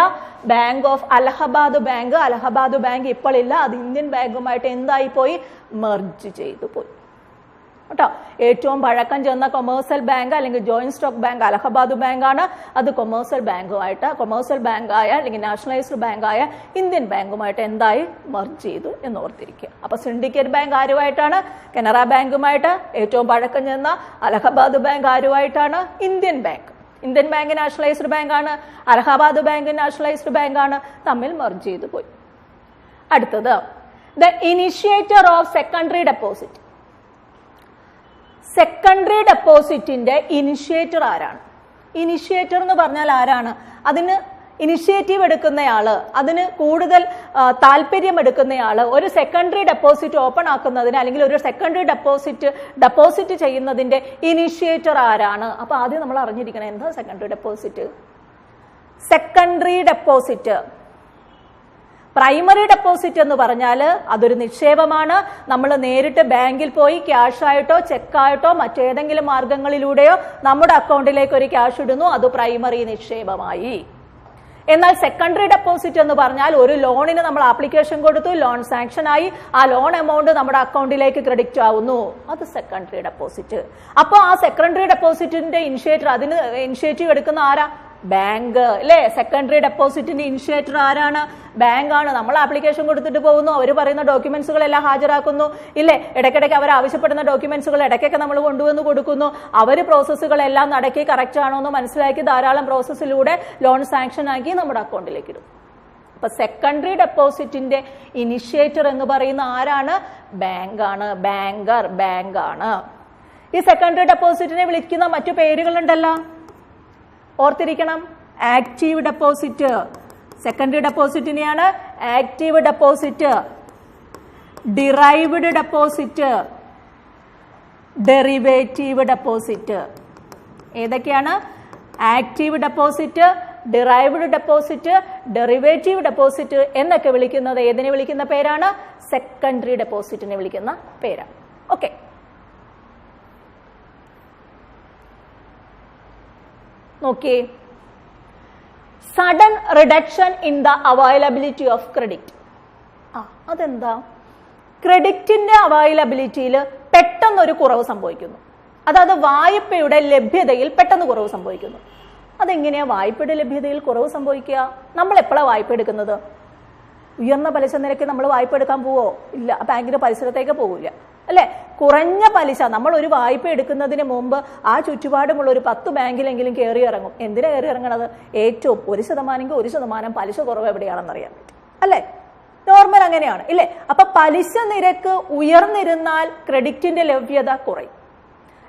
Speaker 1: bank of Allahabad bank. Allahabad bank ഇപ്പോൾ ഇല്ല, അത് ഇന്ത്യൻ ബാങ്കുമായിട്ട് എന്തായി പോയി? മെർജ് ചെയ്തു പോയി കേട്ടോ. ഏറ്റവും പഴക്കം ചെന്ന കൊമേഴ്സ്യൽ ബാങ്ക് അല്ലെങ്കിൽ ജോയിന്റ് സ്റ്റോക്ക് ബാങ്ക് അലഹബാദ് ബാങ്കാണ്. അത് കൊമേഴ്സ്യൽ ബാങ്കായ അല്ലെങ്കിൽ നാഷണലൈസ്ഡ് ബാങ്കായ ഇന്ത്യൻ ബാങ്കുമായിട്ട് എന്തായി? മെർജ് ചെയ്തു എന്ന് ഓർത്തിരിക്കുക. അപ്പൊ സിൻഡിക്കേറ്റ് ബാങ്ക് ആരുമായിട്ടാണ്? കനറ ബാങ്കുമായിട്ട്. ഏറ്റവും പഴക്കം ചെന്ന അലഹബാദ് ബാങ്ക് ആരുമായിട്ടാണ്? Indian bank. Indian bank nationalised ബാങ്കാണ്, അലഹബാദ് ബാങ്ക് നാഷണലൈസ്ഡ് ബാങ്കാണ്. തമ്മിൽ മെർജ് ചെയ്തു പോയി. അടുത്തത്, the initiator of secondary deposit. Secondary ഡെപ്പോസിറ്റിന്റെ ഇനിഷ്യേറ്റർ ആരാണ്? ഇനിഷ്യേറ്റർ എന്ന് പറഞ്ഞാൽ ആരാണ്? അതിന് ഇനിഷ്യേറ്റീവ് എടുക്കുന്നയാള്, അതിന് കൂടുതൽ താല്പര്യം എടുക്കുന്നയാള് ഒരു സെക്കൻഡറി ഡെപ്പോസിറ്റ് ഓപ്പൺ ആക്കുന്നതിന് അല്ലെങ്കിൽ ഒരു സെക്കൻഡറി ഡെപ്പോസിറ്റ് ചെയ്യുന്നതിന്റെ ഇനിഷ്യേറ്റർ ആരാണ്? അപ്പൊ ആദ്യം നമ്മൾ അറിഞ്ഞിരിക്കണം എന്താ secondary deposit. Secondary deposit, primary deposit എന്ന് പറഞ്ഞാൽ അതൊരു നിക്ഷേപമാണ്. നമ്മൾ നേരിട്ട് ബാങ്കിൽ പോയി ക്യാഷ് ആയിട്ടോ ചെക്കായിട്ടോ മറ്റേതെങ്കിലും മാർഗങ്ങളിലൂടെയോ നമ്മുടെ അക്കൗണ്ടിലേക്ക് ഒരു ക്യാഷ് ഇടുന്നു, അത് പ്രൈമറി നിക്ഷേപമായി. എന്നാൽ സെക്കൻഡറി ഡെപ്പോസിറ്റ് എന്ന് പറഞ്ഞാൽ ഒരു ലോണിന് നമ്മൾ ആപ്ലിക്കേഷൻ കൊടുത്തു, ലോൺ സാങ്ഷൻ ആയി, ആ ലോൺ എമൗണ്ട് നമ്മുടെ അക്കൗണ്ടിലേക്ക് ക്രെഡിറ്റ് ആവുന്നു, അത് സെക്കൻഡറി ഡെപ്പോസിറ്റ്. അപ്പോൾ ആ സെക്കൻഡറി ഡെപ്പോസിറ്റിന്റെ അതിന് ഇനിഷ്യേറ്റീവ് എടുക്കുന്ന ആരാ? ബാങ്ക് അല്ലെ. സെക്കൻഡറി ഡെപ്പോസിറ്റിന്റെ ഇനിഷ്യേറ്റർ ആരാണ്? ബാങ്ക് ആണ്. നമ്മൾ ആപ്ലിക്കേഷൻ കൊടുത്തിട്ട് പോകുന്നു, അവർ പറയുന്ന ഡോക്യുമെന്റ്സുകളെല്ലാം ഹാജരാക്കുന്നു ഇല്ലേ, ഇടയ്ക്കിടയ്ക്ക് അവർ ആവശ്യപ്പെടുന്ന ഡോക്യുമെന്റ്സുകൾ ഇടയ്ക്കൊക്കെ നമ്മൾ കൊണ്ടുവന്ന് കൊടുക്കുന്നു, അവർ പ്രോസസ്സുകളെല്ലാം നടക്കി കറക്റ്റ് ആണോ എന്ന് മനസ്സിലാക്കി ധാരാളം പ്രോസസ്സിലൂടെ ലോൺ സാങ്ഷൻ ആക്കി നമ്മുടെ അക്കൗണ്ടിലേക്ക് ഇടും. അപ്പൊ സെക്കൻഡറി ഡെപ്പോസിറ്റിന്റെ ഇനിഷ്യേറ്റർ എന്ന് പറയുന്ന ആരാണ്? ബാങ്ക് ആണ്. ബാങ്ക് ആണ്. ഈ സെക്കൻഡറി ഡെപ്പോസിറ്റിനെ വിളിക്കുന്ന മറ്റു പേരുകളുണ്ടല്ലോ, ഓർത്തിരിക്കണം. ആക്റ്റീവ് ഡെപ്പോസിറ്റ്, സെക്കൻഡറി ഡെപ്പോസിറ്റിനെയാണ് active deposit, derived deposit, derivative deposit. ഏതൊക്കെയാണ്? Active deposit, derived deposit, derivative deposit എന്നൊക്കെ വിളിക്കുന്നത് ഏതിനെ വിളിക്കുന്ന പേരാണ്? സെക്കൻഡറി ഡെപ്പോസിറ്റിനെ വിളിക്കുന്ന പേരാണ്. ഓക്കെ. നോക്കിയേ, sudden reduction in the availability of credit. അതെന്താ? ക്രെഡിറ്റിന്റെ അവൈലബിലിറ്റിയിൽ പെട്ടെന്നൊരു കുറവ് സംഭവിക്കുന്നു, അതായത് വായ്പയുടെ ലഭ്യതയിൽ പെട്ടെന്ന് കുറവ് സംഭവിക്കുന്നു. അതെങ്ങനെയാ വായ്പയുടെ ലഭ്യതയിൽ കുറവ് സംഭവിക്കുക? നമ്മൾ എപ്പോഴാണ് വായ്പ എടുക്കുന്നത്? ഉയർന്ന പലിശ നിരക്ക് നമ്മൾ വായ്പ എടുക്കാൻ പോവോ? ഇല്ല. ബാങ്കിന്റെ പരിസരത്തേക്ക് പോകില്ല അല്ലെ. കുറഞ്ഞ പലിശ, നമ്മൾ ഒരു വായ്പ എടുക്കുന്നതിന് മുമ്പ് ആ ചുറ്റുപാടുമുള്ള ഒരു 10 ബാങ്കിലെങ്കിലും കയറി ഇറങ്ങും. എന്തിനാ കയറി ഇറങ്ങണത്? ഏറ്റവും 1% പലിശ കുറവ് എവിടെയാണെന്ന് അറിയാൻ പറ്റും അല്ലെ. നോർമൽ അങ്ങനെയാണ് ഇല്ലേ. അപ്പൊ പലിശ നിരക്ക് ഉയർന്നിരുന്നാൽ ക്രെഡിറ്റിന്റെ ലഭ്യത കുറയും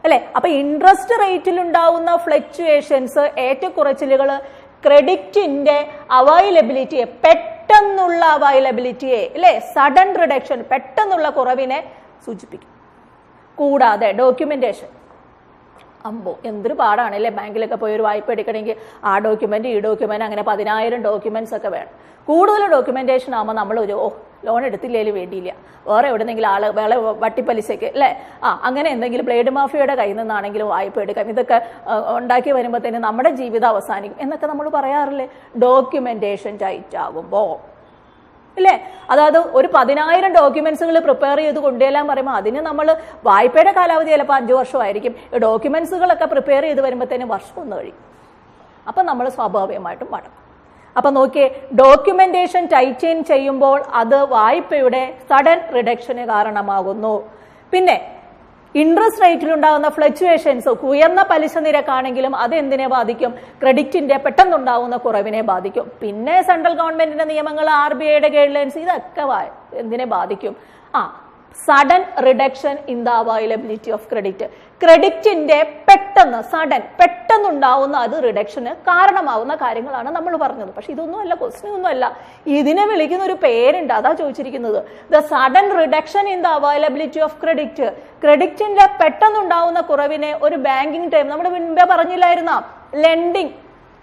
Speaker 1: അല്ലെ. അപ്പൊ ഇൻട്രസ്റ്റ് റേറ്റിൽ ഉണ്ടാവുന്ന ഫ്ലക്ച്വേഷൻസ്, ഏറ്റക്കുറച്ചിലുകൾ ക്രെഡിറ്റിന്റെ അവൈലബിലിറ്റിയെ, പെട്ടെന്നുള്ള അവൈലബിലിറ്റിയെ അല്ലെ, സഡൻ റിഡക്ഷൻ, പെട്ടെന്നുള്ള കുറവിനെ സൂചിപ്പിക്കും. കൂടാതെ ഡോക്യുമെന്റേഷൻ, എന്തൊരു പാടാണ് അല്ലേ. ബാങ്കിലൊക്കെ പോയി ഒരു വായ്പ എടുക്കണമെങ്കിൽ ആ ഡോക്യുമെന്റ് ഈ ഡോക്യുമെന്റ് അങ്ങനെ 10,000 ഡോക്യുമെന്റ്സ് ഒക്കെ വേണം. കൂടുതൽ ഡോക്യുമെന്റേഷൻ ആകുമ്പോൾ നമ്മൾ ഒരു ലോൺ എടുത്തില്ലേലും വേണ്ടിയില്ല, വേറെ എവിടെന്നെങ്കിലും വേള വട്ടിപ്പലിശയ്ക്ക് അല്ലേ, അങ്ങനെ എന്തെങ്കിലും ബ്ലേഡ് മാഫിയയുടെ കയ്യിൽ നിന്നാണെങ്കിലും വായ്പ എടുക്കാം. ഇതൊക്കെ ഉണ്ടാക്കി വരുമ്പോഴത്തേന് നമ്മുടെ ജീവിതം അവസാനിക്കും എന്നൊക്കെ നമ്മൾ പറയാറില്ലേ. ഡോക്യുമെന്റേഷൻ ടൈറ്റ് ആകുമ്പോ ഇല്ലേ, അതായത് ഒരു 10,000 ഡോക്യുമെന്റ്സുകൾ പ്രിപ്പയർ ചെയ്ത് കൊണ്ടുവരാൻ പറയുമ്പോൾ അതിന് നമ്മൾ വായ്പയുടെ കാലാവധി ചിലപ്പോൾ 5 വർഷമായിരിക്കും. ഡോക്യുമെന്റ്സുകളൊക്കെ പ്രിപ്പയർ ചെയ്ത് വരുമ്പോഴത്തേനും വർഷം ഒന്ന് കഴിയും. അപ്പൊ നമ്മൾ സ്വാഭാവികമായിട്ടും മടങ്ങും. അപ്പൊ നോക്കിയേ, ഡോക്യുമെന്റേഷൻ ടൈറ്റൻ ചെയ്യുമ്പോൾ അത് വായ്പയുടെ സഡൻ റിഡക്ഷന് കാരണമാകുന്നു. പിന്നെ ഇൻട്രസ്റ്റ് റേറ്റിലുണ്ടാകുന്ന ഫ്ലക്ച്വേഷൻസ്, ഉയർന്ന പലിശ നിരക്കാണെങ്കിലും അത് എന്തിനെ ബാധിക്കും? ക്രെഡിറ്റിന്റെ പെട്ടെന്നുണ്ടാവുന്ന കുറവിനെ ബാധിക്കും. പിന്നെ സെൻട്രൽ ഗവൺമെന്റിന്റെ നിയമങ്ങൾ, RBIയുടെ ഗൈഡ് ലൈൻസ്, ഇതൊക്കെ എന്തിനെ ബാധിക്കും? Sudden reduction in the availability of credit. ക്രെഡിറ്റിന്റെ പെട്ടെന്നുണ്ടാവുന്ന അത് റിഡക്ഷന് കാരണമാവുന്ന കാര്യങ്ങളാണ് നമ്മൾ പറഞ്ഞത്. പക്ഷെ ഇതൊന്നുമല്ല, ക്വസ്റ്റ്യൻ ഒന്നുമല്ല. ഇതിനെ വിളിക്കുന്ന ഒരു പേരുണ്ട്, അതാ ചോദിച്ചിരിക്കുന്നത്. The sudden reduction in the availability of credit. ക്രെഡിറ്റിന്റെ പെട്ടെന്നുണ്ടാവുന്ന കുറവിനെ ഒരു ബാങ്കിങ് ടൈം, നമ്മൾ മുൻപേ പറഞ്ഞില്ലായിരുന്ന ലെൻഡിങ്,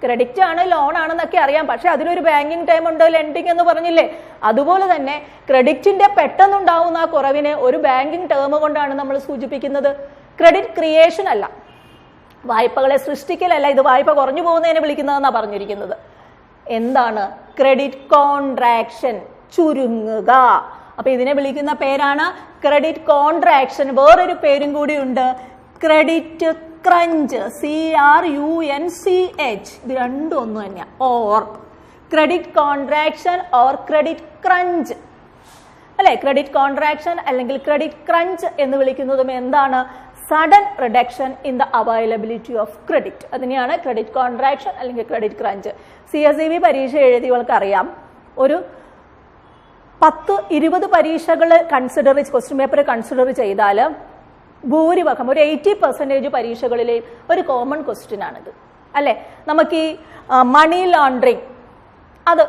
Speaker 1: ക്രെഡിറ്റ് ആണ് ലോൺ ആണെന്നൊക്കെ അറിയാം, പക്ഷെ അതിലൊരു ബാങ്കിങ് ടൈം ഉണ്ട്, ലെൻഡിങ് എന്ന് പറഞ്ഞില്ലേ. അതുപോലെ തന്നെ ക്രെഡിറ്റിന്റെ പെട്ടെന്നുണ്ടാവുന്ന കുറവിനെ ഒരു ബാങ്കിങ് ടേം കൊണ്ടാണ് നമ്മൾ സൂചിപ്പിക്കുന്നത്. ക്രെഡിറ്റ് ക്രിയേഷൻ അല്ല, വായ്പകളെ സൃഷ്ടിക്കലല്ല, ഇത് വായ്പ കുറഞ്ഞു പോകുന്നതിനെ വിളിക്കുന്നതെന്നാണ് പറഞ്ഞിരിക്കുന്നത്. എന്താണ്? ക്രെഡിറ്റ് കോൺട്രാക്ഷൻ, ചുരുങ്ങുക. അപ്പൊ ഇതിനെ വിളിക്കുന്ന പേരാണ് ക്രെഡിറ്റ് കോൺട്രാക്ഷൻ. വേറൊരു പേരും കൂടി ഉണ്ട്, ക്രെഡിറ്റ് ക്രഞ്ച്, CRUNCH. ഇത് രണ്ടും ഒന്നും തന്നെയാ. Or credit contraction or credit crunch അല്ലെ. ക്രെഡിറ്റ് കോൺട്രാക്ഷൻ അല്ലെങ്കിൽ ക്രെഡിറ്റ് ക്രഞ്ച് എന്ന് വിളിക്കുന്നതും എന്താണ്? Sudden reduction in the availability of credit. അതിനെയാണ് ക്രെഡിറ്റ് കോൺട്രാക്ഷൻ അല്ലെങ്കിൽ ക്രെഡിറ്റ് ക്രഞ്ച്. CSEB പരീക്ഷ എഴുതിയവർക്ക് അറിയാം, ഒരു 10-20 പരീക്ഷകൾ ക്വസ്റ്റ്യൻ പേപ്പർ കൺസിഡർ ചെയ്താൽ ഭൂരിഭാഗം ഒരു 80% പരീക്ഷകളിലെ ഒരു കോമൺ ക്വസ്റ്റ്യൻ ആണിത് അല്ലെ. നമുക്ക് ഈ മണി ലോണ്ടറിങ് അത്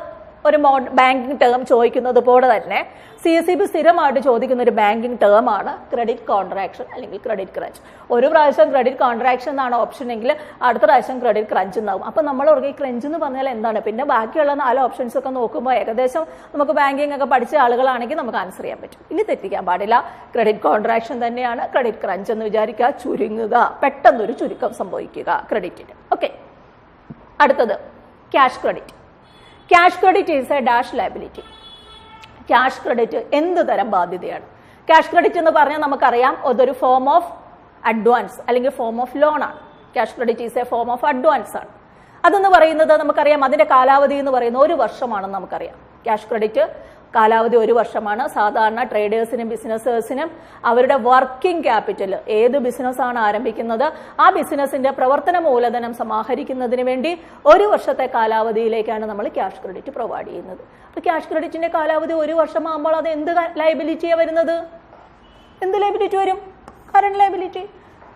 Speaker 1: ഒരു ബാങ്കിങ് ടേം ചോദിക്കുന്നത് പോലെ തന്നെ CSEB സ്ഥിരമായിട്ട് ചോദിക്കുന്ന ഒരു ബാങ്കിങ് ടേം ആണ് ക്രെഡിറ്റ് കോൺട്രാക്ഷൻ അല്ലെങ്കിൽ ക്രെഡിറ്റ് ക്രഞ്ച്. ഒരു പ്രാവശ്യം ക്രെഡിറ്റ് കോൺട്രാക്ഷൻ എന്നാണ് ഓപ്ഷൻ എങ്കിൽ അടുത്ത പ്രാവശ്യം ക്രെഡിറ്റ് ക്രഞ്ച് എന്നാവും. അപ്പൊ നമ്മൾ ഈ ക്രഞ്ച് എന്ന് പറഞ്ഞാൽ എന്താണ്? പിന്നെ ബാക്കിയുള്ള 4 ഓപ്ഷൻസ് ഒക്കെ നോക്കുമ്പോൾ ഏകദേശം നമുക്ക് ബാങ്കിങ് ഒക്കെ പഠിച്ച ആളുകളാണെങ്കിൽ നമുക്ക് ആൻസർ ചെയ്യാൻ പറ്റും. ഇനി തെറ്റിക്കാൻ പാടില്ല. ക്രെഡിറ്റ് കോൺട്രാക്ഷൻ തന്നെയാണ് ക്രെഡിറ്റ് ക്രഞ്ച് എന്ന് വിചാരിക്കുക. ചുരുങ്ങുക, പെട്ടെന്നൊരു ചുരുക്കം സംഭവിക്കുക ക്രെഡിറ്റിന്. ഓക്കെ, അടുത്തത് cash credit. Cash credit is a dash liability. Cash credit എന്ത് തരം ബാധ്യതയാണ്? ക്യാഷ് ക്രെഡിറ്റ് എന്ന് പറഞ്ഞാൽ നമുക്കറിയാം അതൊരു ഫോം ഓഫ് അഡ്വാൻസ് അല്ലെങ്കിൽ ഫോം ഓഫ് ലോൺ ആണ്. Cash credit is a form of advance ആണ്. അതെന്ന് പറയുന്നത് നമുക്കറിയാം അതിന്റെ കാലാവധി എന്ന് പറയുന്നത് 1 വർഷമാണെന്ന് നമുക്കറിയാം. ക്യാഷ് ക്രെഡിറ്റ് കാലാവധി 1 വർഷമാണ്. സാധാരണ ട്രേഡേഴ്സിനും ബിസിനസ്സേഴ്സിനും അവരുടെ വർക്കിംഗ് ക്യാപിറ്റൽ, ഏത് ബിസിനസ്സാണ് ആരംഭിക്കുന്നത് ആ ബിസിനസിന്റെ പ്രവർത്തന മൂലധനം സമാഹരിക്കുന്നതിന് വേണ്ടി 1 വർഷത്തെ കാലാവധിയിലേക്കാണ് നമ്മൾ ക്യാഷ് ക്രെഡിറ്റ് പ്രൊവൈഡ് ചെയ്യുന്നത്. അപ്പൊ ക്യാഷ് ക്രെഡിറ്റിന്റെ കാലാവധി 1 വർഷമാകുമ്പോൾ അത് എന്ത് ലയബിലിറ്റിയാണ് വരുന്നത്? എന്ത് ലയബിലിറ്റി വരും? Current liability.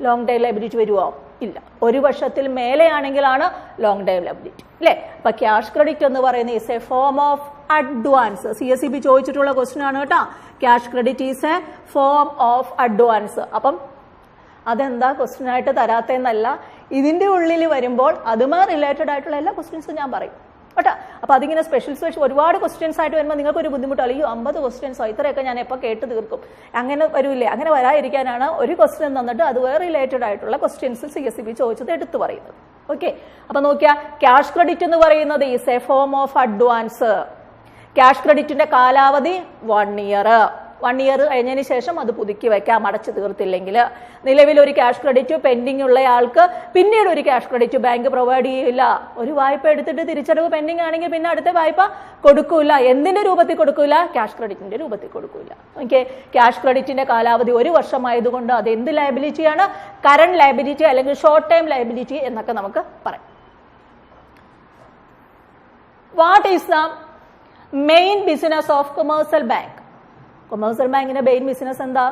Speaker 1: Long time liability വരുമോ? ഇല്ല. 1 വർഷത്തിൽ മേലെയാണെങ്കിലാണ് ലോങ് ടൈം ലയബിലിറ്റി അല്ലേ? അപ്പൊ ക്യാഷ് ക്രെഡിറ്റ് എന്ന് പറയുന്നത് is a form of advance. CSEB ചോദിച്ചിട്ടുള്ള ക്വസ്റ്റ്യൻ ആണ് കേട്ടോ. Cash credit is a form of advance. അപ്പം അതെന്താ ക്വസ്റ്റ്യൻ ആയിട്ട് തരാത്തെന്നല്ല, ഇതിന്റെ ഉള്ളിൽ വരുമ്പോൾ അതുമായി റിലേറ്റഡ് ആയിട്ടുള്ള എല്ലാ ക്വസ്റ്റ്യൻസും ഞാൻ പറയും കേട്ടോ. അപ്പൊ അതിങ്ങനെ സ്പെഷ്യൽ ഒരുപാട് ക്വസ്റ്റ്യൻസ് ആയിട്ട് വരുമ്പോൾ നിങ്ങൾക്ക് ഒരു ബുദ്ധിമുട്ടല്ല. ഈ 50 ക്വസ്റ്റ്യൻസോ ഇത്രയൊക്കെ ഞാൻ എപ്പോൾ കേട്ട് തീർക്കും, അങ്ങനെ വരൂലേ? അങ്ങനെ വരാതിരിക്കാനാണ് ഒരു ക്വസ്റ്റ്യൻ തന്നിട്ട് അതുമായി റിലേറ്റഡ് ആയിട്ടുള്ള ക്വസ്റ്റ്യൻസ് CSEB ചോദിച്ചത് എടുത്തു പറയുന്നത്. ഓക്കെ, അപ്പൊ നോക്കിയാ ക്യാഷ് ക്രെഡിറ്റ് എന്ന് പറയുന്നത് is a form of advance. Cash ക്രെഡിറ്റിന്റെ കാലാവധി 1 ഇയർ. 1 ഇയർ കഴിഞ്ഞതിന് ശേഷം അത് പുതുക്കി വെക്കാം അടച്ചു തീർത്തില്ലെങ്കിൽ. നിലവിൽ ഒരു ക്യാഷ് ക്രെഡിറ്റ് പെൻഡിംഗ് ഉള്ളയാൾക്ക് പിന്നീട് ഒരു ക്യാഷ് ക്രെഡിറ്റ് ബാങ്ക് പ്രൊവൈഡ് ചെയ്യില്ല. ഒരു വായ്പ എടുത്തിട്ട് തിരിച്ചടവ് പെൻഡിംഗ് ആണെങ്കിൽ പിന്നെ അടുത്ത വായ്പ കൊടുക്കൂല. എന്തിന്റെ രൂപത്തിൽ കൊടുക്കൂല? ക്യാഷ് ക്രെഡിറ്റിന്റെ രൂപത്തിൽ കൊടുക്കൂല. ഓക്കെ, ക്യാഷ് ക്രെഡിറ്റിന്റെ കാലാവധി 1 വർഷമായതുകൊണ്ട് അത് എന്ത് ലയബിലിറ്റിയാണ്? കറന്റ് ലയബിലിറ്റി അല്ലെങ്കിൽ ഷോർട്ട് ടൈം ലയബിലിറ്റി എന്നൊക്കെ നമുക്ക് പറയാം. What is the main business of commercial bank? Commercial ബാങ്കിന്റെ മെയിൻ ബിസിനസ് എന്താ?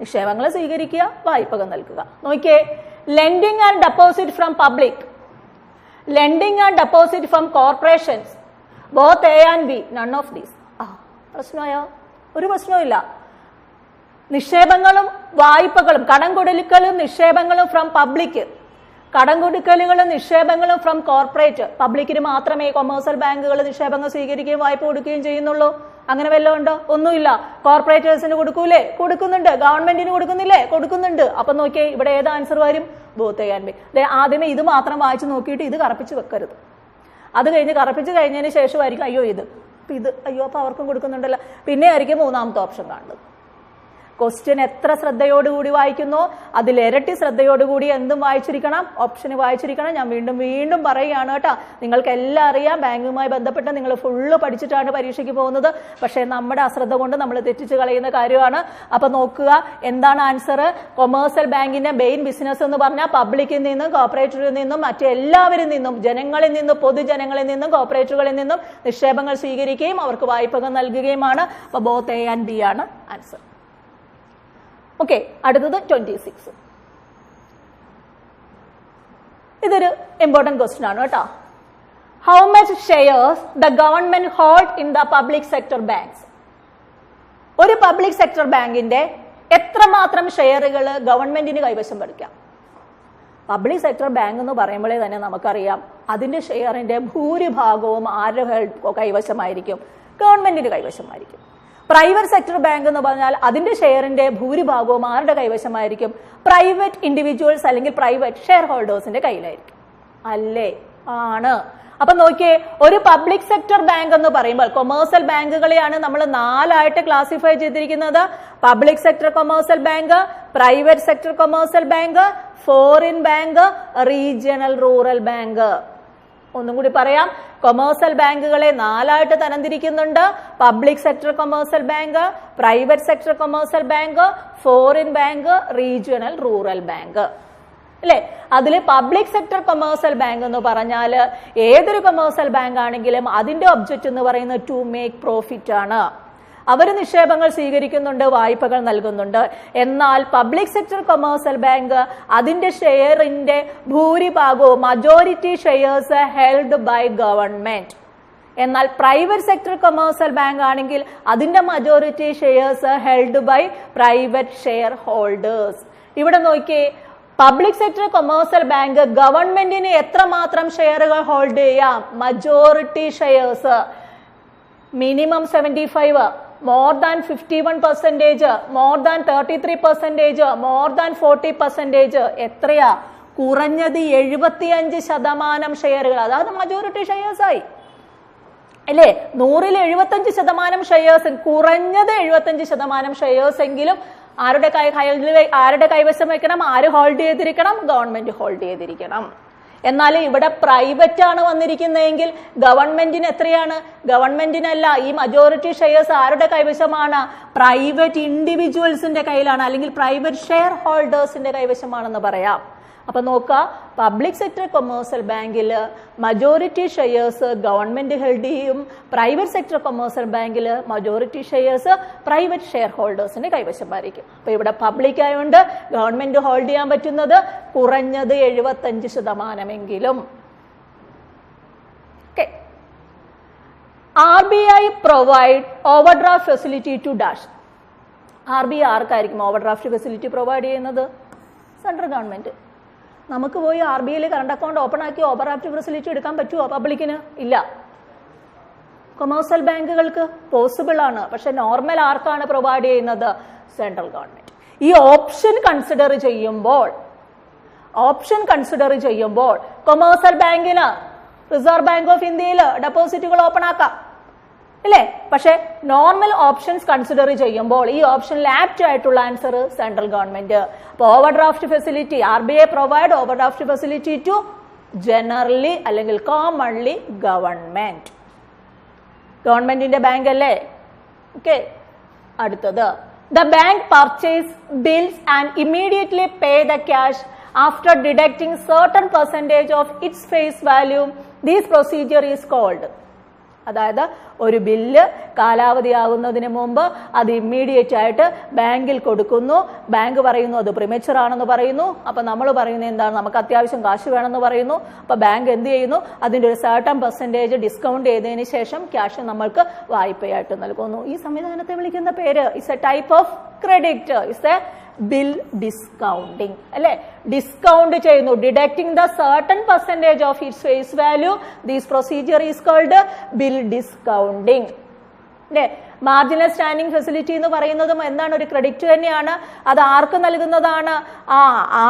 Speaker 1: നിക്ഷേപങ്ങൾ സ്വീകരിക്കുക, വായ്പകൾ നൽകുക. നോക്കിയേ, lending and deposit from public, lending and deposit from corporations, both A and B, none of these. പ്രശ്നമായോ? ഒരു പ്രശ്നവും ഇല്ല. നിക്ഷേപങ്ങളും വായ്പകളും, കടം കൊടുക്കലും നിക്ഷേപങ്ങളും ഫ്രം പബ്ലിക്, കടം കൊടുക്കലുകളും നിക്ഷേപങ്ങളും ഫ്രം കോർപ്പറേറ്റ്. പബ്ലിക്കിന് മാത്രമേ കൊമേഴ്സ്യൽ ബാങ്കുകൾ നിക്ഷേപങ്ങൾ സ്വീകരിക്കുകയും വായ്പ കൊടുക്കുകയും ചെയ്യുന്നുള്ളൂ. അങ്ങനെ വല്ലതും ഉണ്ടോ? ഒന്നുമില്ല. കോർപ്പറേറ്റേഴ്സിന് കൊടുക്കൂലേ? കൊടുക്കുന്നുണ്ട്. ഗവൺമെന്റിന് കൊടുക്കുന്നില്ലേ? കൊടുക്കുന്നുണ്ട്. അപ്പൊ നോക്കിയേ, ഇവിടെ ഏത് ആൻസർ വരും? Both A and B. ആദ്യമേ ഇത് മാത്രം വായിച്ചു നോക്കിയിട്ട് ഇത് കറപ്പിച്ച് വെക്കരുത്. അത് കഴിഞ്ഞ് കറപ്പിച്ച് കഴിഞ്ഞതിന് ശേഷമായിരിക്കും അയ്യോ അപ്പൊ അവർക്കും കൊടുക്കുന്നുണ്ടല്ലോ, പിന്നെ ആയിരിക്കും 3ാമത്തെ ഓപ്ഷൻ കാണുന്നത്. ക്വസ്റ്റ്യൻ എത്ര ശ്രദ്ധയോടുകൂടി വായിക്കുന്നോ അതിലിരട്ടി ശ്രദ്ധയോടുകൂടി എന്തും വായിച്ചിരിക്കണം, ഓപ്ഷന് വായിച്ചിരിക്കണം. ഞാൻ വീണ്ടും വീണ്ടും പറയുകയാണ് കേട്ടോ. നിങ്ങൾക്ക് എല്ലാം അറിയാം, ബാങ്കുമായി ബന്ധപ്പെട്ട് നിങ്ങൾ ഫുള്ള് പഠിച്ചിട്ടാണ് പരീക്ഷയ്ക്ക് പോകുന്നത്. പക്ഷേ നമ്മുടെ അശ്രദ്ധ കൊണ്ട് നമ്മൾ തെറ്റിച്ച് കളയുന്ന കാര്യമാണ്. അപ്പൊ നോക്കുക, എന്താണ് ആൻസർ? കൊമേഴ്സ്യൽ ബാങ്കിന്റെ മെയിൻ ബിസിനസ് എന്ന് പറഞ്ഞാൽ പബ്ലിക്കിൽ നിന്നും കോർപ്പറേറ്ററിൽ നിന്നും മറ്റെല്ലാവരിൽ നിന്നും, ജനങ്ങളിൽ നിന്നും, പൊതുജനങ്ങളിൽ നിന്നും, കോർപ്പറേറ്റുകളിൽ നിന്നും നിക്ഷേപങ്ങൾ സ്വീകരിക്കുകയും അവർക്ക് വായ്പകൾ നൽകുകയുമാണ്. അപ്പൊ ബോത്ത് A and B ആണ് ആൻസർ. ഓക്കെ, അടുത്തത് 26. ഇതൊരു ഇമ്പോർട്ടന്റ് ക്വസ്റ്റ്യൻ ആണ് കേട്ടോ. How much shares the government hold in the public sector banks? ഒരു പബ്ലിക് സെക്ടർ ബാങ്കിന്റെ എത്രമാത്രം ഷെയറുകൾ ഗവൺമെന്റിന് കൈവശം പഠിക്കാം? പബ്ലിക് സെക്ടർ ബാങ്ക് എന്ന് പറയുമ്പോഴേ തന്നെ നമുക്കറിയാം അതിന്റെ ഷെയറിന്റെ ഭൂരിഭാഗവും ആരുടെ കൈവശമായിരിക്കും? ഗവൺമെന്റിന് കൈവശമായിരിക്കും. പ്രൈവറ്റ് സെക്ടർ ബാങ്ക് എന്ന് പറഞ്ഞാൽ അതിന്റെ ഷെയറിന്റെ ഭൂരിഭാഗവും ആരുടെ കൈവശമായിരിക്കും? പ്രൈവറ്റ് ഇൻഡിവിജ്വൽസ് അല്ലെങ്കിൽ പ്രൈവറ്റ് ഷെയർ ഹോൾഡേഴ്സിന്റെ കയ്യിലായിരിക്കും. അല്ലേ? ആണ്. അപ്പൊ നോക്കിയേ, ഒരു പബ്ലിക് സെക്ടർ ബാങ്ക് എന്ന് പറയുമ്പോൾ കൊമേഴ്സ്യൽ ബാങ്കുകളെയാണ് നമ്മൾ 4ആയിട്ട് ക്ലാസിഫൈ ചെയ്തിരിക്കുന്നത്. Public sector commercial bank, private sector commercial bank, foreign bank, regional rural bank. ഒന്നും കൂടി പറയാം, കൊമേഴ്സ്യൽ ബാങ്കുകളെ 4ആയിട്ട് തരംതിരിക്കുന്നുണ്ട്. Public sector commercial bank, private sector commercial bank, foreign bank, regional rural bank. അല്ലെ? അതിൽ പബ്ലിക് സെക്ടർ കൊമേഴ്സ്യൽ ബാങ്ക് എന്ന് പറഞ്ഞാൽ ഏതൊരു കൊമേഴ്സ്യൽ ബാങ്ക് ആണെങ്കിലും അതിന്റെ ഒബ്ജക്റ്റ് എന്ന് പറയുന്നത് ടു മേക്ക് പ്രോഫിറ്റ് ആണ്. അവർ നിക്ഷേപങ്ങൾ സ്വീകരിക്കുന്നുണ്ട്, വായ്പകൾ നൽകുന്നുണ്ട്. എന്നാൽ പബ്ലിക് സെക്ടർ കൊമേഴ്സ്യൽ ബാങ്ക് അതിന്റെ ഷെയറിന്റെ ഭൂരിഭാഗവും majority shares held by government. എന്നാൽ പ്രൈവറ്റ് സെക്ടർ കൊമേഴ്സ്യൽ ബാങ്ക് ആണെങ്കിൽ അതിന്റെ majority shares held by private shareholders. ഇവിടെ നോക്കിയേ, പബ്ലിക് സെക്ടർ കൊമേഴ്സ്യൽ ബാങ്ക് ഗവൺമെന്റിന് എത്രമാത്രം ഷെയറുകൾ ഹോൾഡ് ചെയ്യാം? Majority shares minimum 75, more than 51%, more than 33%, more than 40%. എത്രയാ? കുറഞ്ഞത് 75% ഷെയറുകൾ, അതായത് മജോറിറ്റി ഷെയർസ് ആയി അല്ലേ? 100-ൽ 75% ഷെയർസ്, കുറഞ്ഞത് 75% ഷെയർസ് എങ്കിലും ആരുടെ കൈവശം വെക്കണം? ആര് ഹോൾഡ് ചെയ്തിരിക്കണം? ഗവൺമെന്റ് ഹോൾഡ് ചെയ്തിരിക്കണം. എന്നാൽ ഇവിടെ പ്രൈവറ്റ് ആണ് വന്നിരിക്കുന്നതെങ്കിൽ ഗവൺമെന്റിന് എത്രയാണ്? ഗവൺമെന്റിനല്ല, ഈ മജോറിറ്റി ഷെയർസ് ആരുടെ കൈവശമാണ്? പ്രൈവറ്റ് ഇൻഡിവിജ്വൽസിന്റെ കയ്യിലാണ്, അല്ലെങ്കിൽ പ്രൈവറ്റ് ഷെയർ ഹോൾഡേഴ്സിന്റെ കൈവശമാണെന്ന് പറയാം. അപ്പൊ നോക്കുക, പബ്ലിക് സെക്ടർ കൊമേഴ്സ്യൽ ബാങ്കിൽ മജോറിറ്റി ഷെയർസ് ഗവൺമെന്റ് ഹോൾഡ് ചെയ്യും, പ്രൈവറ്റ് സെക്ടർ കൊമേഴ്സ്യൽ ബാങ്കിൽ മജോറിറ്റി ഷെയർസ് പ്രൈവറ്റ് ഷെയർ ഹോൾഡേഴ്സിന്റെ കൈവശമായിരിക്കും. അപ്പൊ ഇവിടെ പബ്ലിക് ആയതുകൊണ്ട് ഗവൺമെന്റ് ഹോൾഡ് ചെയ്യാൻ പറ്റുന്നത് കുറഞ്ഞത് 75%. RBI provide overdraft facility to dash. RBI ആർക്കായിരിക്കും ഓവർഡ്രാഫ്റ്റ് ഫെസിലിറ്റി പ്രൊവൈഡ് ചെയ്യുന്നത്? Central government. നമുക്ക് പോയി RBIയിൽ കറണ്ട് അക്കൗണ്ട് ഓപ്പൺ ആക്കി ഓവർഡ്രാഫ്റ്റ് ഫെസിലിറ്റി എടുക്കാൻ പറ്റുമോ പബ്ലിക്കിന്? ഇല്ല. കൊമേഴ്സ്യൽ ബാങ്കുകൾക്ക് പോസിബിൾ ആണ്, പക്ഷെ നോർമൽ ആർക്കാണ് പ്രൊവൈഡ് ചെയ്യുന്നത്? Central government. ഈ ഓപ്ഷൻ കൺസിഡർ ചെയ്യുമ്പോൾ കൊമേഴ്സ്യൽ ബാങ്കിന് റിസർവ് ബാങ്ക് ഓഫ് ഇന്ത്യയിൽ ഡെപ്പോസിറ്റുകൾ ഓപ്പൺ ആക്കാം അല്ലേ? പക്ഷെ നോർമൽ ഓപ്ഷൻസ് കൺസിഡർ ചെയ്യുമ്പോൾ ഈ ഓപ്ഷനിൽ ആപ്റ്റ് ആയിട്ടുള്ള ആൻസർ സെൻട്രൽ ഗവൺമെന്റ്. അപ്പൊ overdraft facility, RBI provide overdraft facility to generally അല്ലെങ്കിൽ കോമൺലി ഗവൺമെന്റിന്റെ ബാങ്ക് അല്ലേ? ഓക്കെ. അടുത്തത്, the bank purchase bills and immediately pay the cash after deducting certain percentage of its face value. These procedure is called. അതായത് ഒരു ബില്ല് കാലാവധിയാകുന്നതിന് മുമ്പ് അത് ഇമ്മീഡിയറ്റ് ആയിട്ട് ബാങ്കിൽ കൊടുക്കുന്നു. ബാങ്ക് പറയുന്നു അത് പ്രിമച്ചുർ ആണെന്ന് പറയുന്നു. അപ്പൊ നമ്മൾ പറയുന്നത് എന്താണ്? നമുക്ക് അത്യാവശ്യം കാശ് വേണമെന്ന് പറയുന്നു. അപ്പൊ ബാങ്ക് എന്ത് ചെയ്യുന്നു? അതിന്റെ ഒരു സർട്ടൺ പെർസെന്റേജ് ഡിസ്കൗണ്ട് ചെയ്തതിന് ശേഷം ക്യാഷ് നമ്മൾക്ക് വായ്പയായിട്ട് നൽകുന്നു. ഈ സംവിധാനത്തെ വിളിക്കുന്ന പേര് is a type of credit, is a bill discounting അല്ലെ? ഡിസ്കൗണ്ട് ചെയ്യുന്നു, deducting the certain percentage of its face value. These procedure is called bill discounting അല്ലെ? മാർജിനൽ സ്റ്റാൻഡിംഗ് ഫെസിലിറ്റി എന്ന് പറയുന്നതും എന്താണ്? ഒരു ക്രെഡിറ്റ് തന്നെയാണ്. അത് ആർക്ക് നൽകുന്നതാണ്?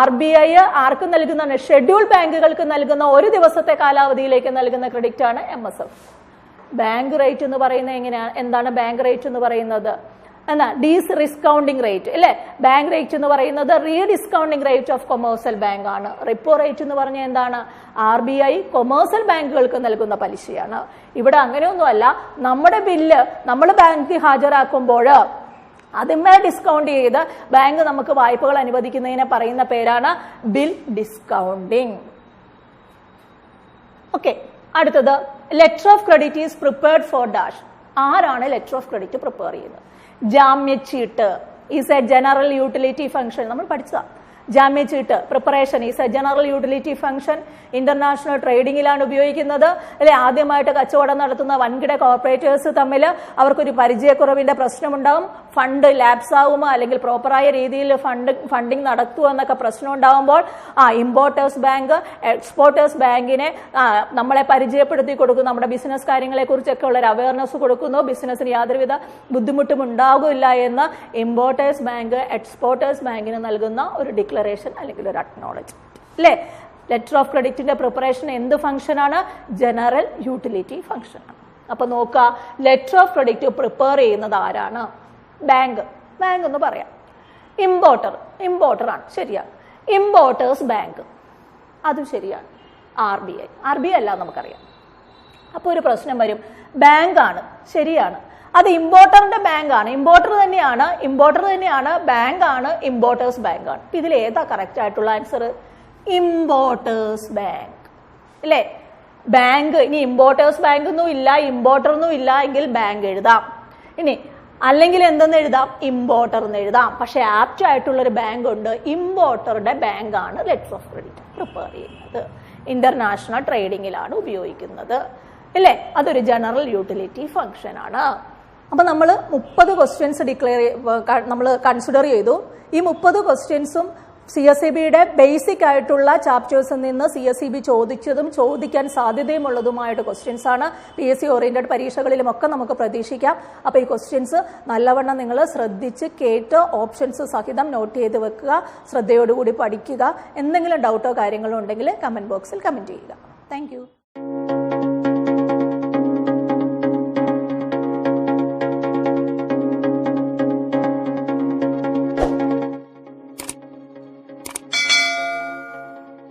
Speaker 1: RBI ആർക്ക് നൽകുന്നതാണ്? ഷെഡ്യൂൾ ബാങ്കുകൾക്ക് നൽകുന്ന ഒരു ദിവസത്തെ കാലാവധിയിലേക്ക് നൽകുന്ന ക്രെഡിറ്റ് ആണ് MSF. ബാങ്ക് റേറ്റ് എന്ന് പറയുന്നത് എങ്ങനെയാണ്? എന്താണ് ബാങ്ക് റേറ്റ് എന്ന് പറയുന്നത്? എന്നാ ഡീസ് ഡിസ്കൗണ്ടിങ് റേറ്റ് അല്ലെ? ബാങ്ക് റേറ്റ് എന്ന് പറയുന്നത് rediscounting rate of commercial bank ആണ്. റിപ്പോ റേറ്റ് എന്ന് പറഞ്ഞാൽ എന്താണ്? RBI കൊമേഴ്സ്യൽ ബാങ്കുകൾക്ക് നൽകുന്ന പലിശയാണ്. ഇവിടെ അങ്ങനെയൊന്നുമല്ല. നമ്മുടെ ബില്ല് നമ്മൾ ബാങ്കിൽ ഹാജരാക്കുമ്പോൾ അതിന്മേൽ ഡിസ്കൗണ്ട് ചെയ്ത് ബാങ്ക് നമുക്ക് വായ്പകൾ അനുവദിക്കുന്നതിനെ പറയുന്ന പേരാണ് ബിൽ ഡിസ്കൗണ്ടിങ്. ഓക്കെ. അടുത്തത്, letter of credit is prepared for dash. ആരാണ് ലെറ്റർ ഓഫ് ക്രെഡിറ്റ് പ്രിപ്പയർ ചെയ്യുന്നത്? ജാമ്യച്ചീട്ട് is a general utility function. നമ്മൾ പഠിച്ചതാ. ജാമ്യച്ചീട്ട് preparation is a general utility function. International ട്രേഡിംഗിലാണ് ഉപയോഗിക്കുന്നത് അല്ലെ? ആദ്യമായിട്ട് കച്ചവടം നടത്തുന്ന വൻകിട കോർപ്പറേറ്റേഴ്സ് തമ്മിൽ അവർക്കൊരു പരിചയക്കുറവിന്റെ പ്രശ്നമുണ്ടാവും. ഫണ്ട് ലാപ്സ് ആകുമോ അല്ലെങ്കിൽ പ്രോപ്പറായ രീതിയിൽ ഫണ്ടിങ് നടത്തുമോ എന്നൊക്കെ പ്രശ്നം ഉണ്ടാകുമ്പോൾ ഇമ്പോർട്ടേഴ്സ് ബാങ്ക് എക്സ്പോർട്ടേഴ്സ് ബാങ്കിനെ നമ്മളെ പരിചയപ്പെടുത്തി കൊടുക്കുന്നു. നമ്മുടെ ബിസിനസ് കാര്യങ്ങളെ കുറിച്ചൊക്കെ ഉള്ള ഒരു അവയർനെസ് കൊടുക്കുന്നു. ബിസിനസ്സിന് യാതൊരുവിധ ബുദ്ധിമുട്ടും ഉണ്ടാകില്ല എന്ന് ഇമ്പോർട്ടേഴ്സ് ബാങ്ക് എക്സ്പോർട്ടേഴ്സ് ബാങ്കിന് നൽകുന്ന ഒരു ഡിക്ലറേഷൻ അല്ലെങ്കിൽ ഒരു അക്നോളജ്മെന്റ് അല്ലേ? ലെറ്റർ ഓഫ് ക്രെഡിറ്റിന്റെ പ്രിപ്പറേഷൻ എന്ത് ഫംഗ്ഷനാണ്? ജനറൽ യൂട്ടിലിറ്റി ഫംഗ്ഷനാണ്. അപ്പൊ നോക്കുക, ലെറ്റർ ഓഫ് ക്രെഡിറ്റ് പ്രിപ്പയർ ചെയ്യുന്നത് ആരാണ്? ബാങ്ക് എന്ന് പറയാം. ഇമ്പോർട്ടർ ആണ്, ശരിയാണ്. ഇമ്പോർട്ടേഴ്സ് ബാങ്ക് അതും ശരിയാണ്. RBI അല്ല നമുക്കറിയാം. അപ്പൊ ഒരു പ്രശ്നം വരും. ബാങ്ക് ആണ്, ശരിയാണ്. അത് ഇമ്പോർട്ടറിന്റെ ബാങ്ക് ആണ്, ഇമ്പോർട്ടർ തന്നെയാണ്, ബാങ്ക് ആണ്, ഇമ്പോർട്ടേഴ്സ് ബാങ്ക് ആണ്. ഇതിൽ ഏതാ കറക്റ്റ് ആയിട്ടുള്ള ആൻസർ? ഇമ്പോർട്ടേഴ്സ് ബാങ്ക് അല്ലേ? ബാങ്ക് ഇനി ഇമ്പോർട്ടേഴ്സ് ബാങ്ക് ഒന്നും ഇല്ല, ഇമ്പോർട്ടർ ഒന്നും ഇല്ല എങ്കിൽ ബാങ്ക് എഴുതാം. ഇനി അല്ലെങ്കിൽ എന്തെന്ന് എഴുതാം? ഇമ്പോർട്ടർ എന്ന് എഴുതാം. പക്ഷെ ആപ്റ്റ് ആയിട്ടുള്ള ഒരു ബാങ്ക് ഉണ്ട്. ഇമ്പോർട്ടറുടെ ബാങ്ക് ആണ് ലെറ്റർ ഓഫ് ക്രെഡിറ്റ് പ്രിപ്പയർ ചെയ്യുന്നത്. ഇന്റർനാഷണൽ ട്രേഡിംഗിലാണ് ഉപയോഗിക്കുന്നത്. അല്ലേ? അതൊരു ജനറൽ യൂട്ടിലിറ്റി ഫംഗ്ഷൻ ആണ്. അപ്പൊ നമ്മൾ 30 ക്വസ്റ്റ്യൻസ് നമ്മൾ കൺസിഡർ ചെയ്തു. ഈ 30 ക്വസ്റ്റ്യൻസും CSEB-യുടെ ബേസിക് ആയിട്ടുള്ള ചാപ്റ്റേഴ്സിൽ നിന്ന് CSEB ചോദിച്ചതും ചോദിക്കാൻ സാധ്യതയുമുള്ളതുമായിട്ട് ക്വസ്റ്റ്യൻസ് ആണ്. PSC ഓറിയന്റഡ് പരീക്ഷകളിലുമൊക്കെ നമുക്ക് പ്രതീക്ഷിക്കാം. അപ്പൊ ഈ ക്വസ്റ്റ്യൻസ് നല്ലവണ്ണം നിങ്ങൾ ശ്രദ്ധിച്ച് കേട്ട് ഓപ്ഷൻസ് സഹിതം നോട്ട് ചെയ്ത് വെക്കുക, ശ്രദ്ധയോടുകൂടി പഠിക്കുക. എന്തെങ്കിലും ഡൗട്ടോ കാര്യങ്ങളോ ഉണ്ടെങ്കിൽ കമന്റ് ബോക്സിൽ കമന്റ് ചെയ്യുക. താങ്ക്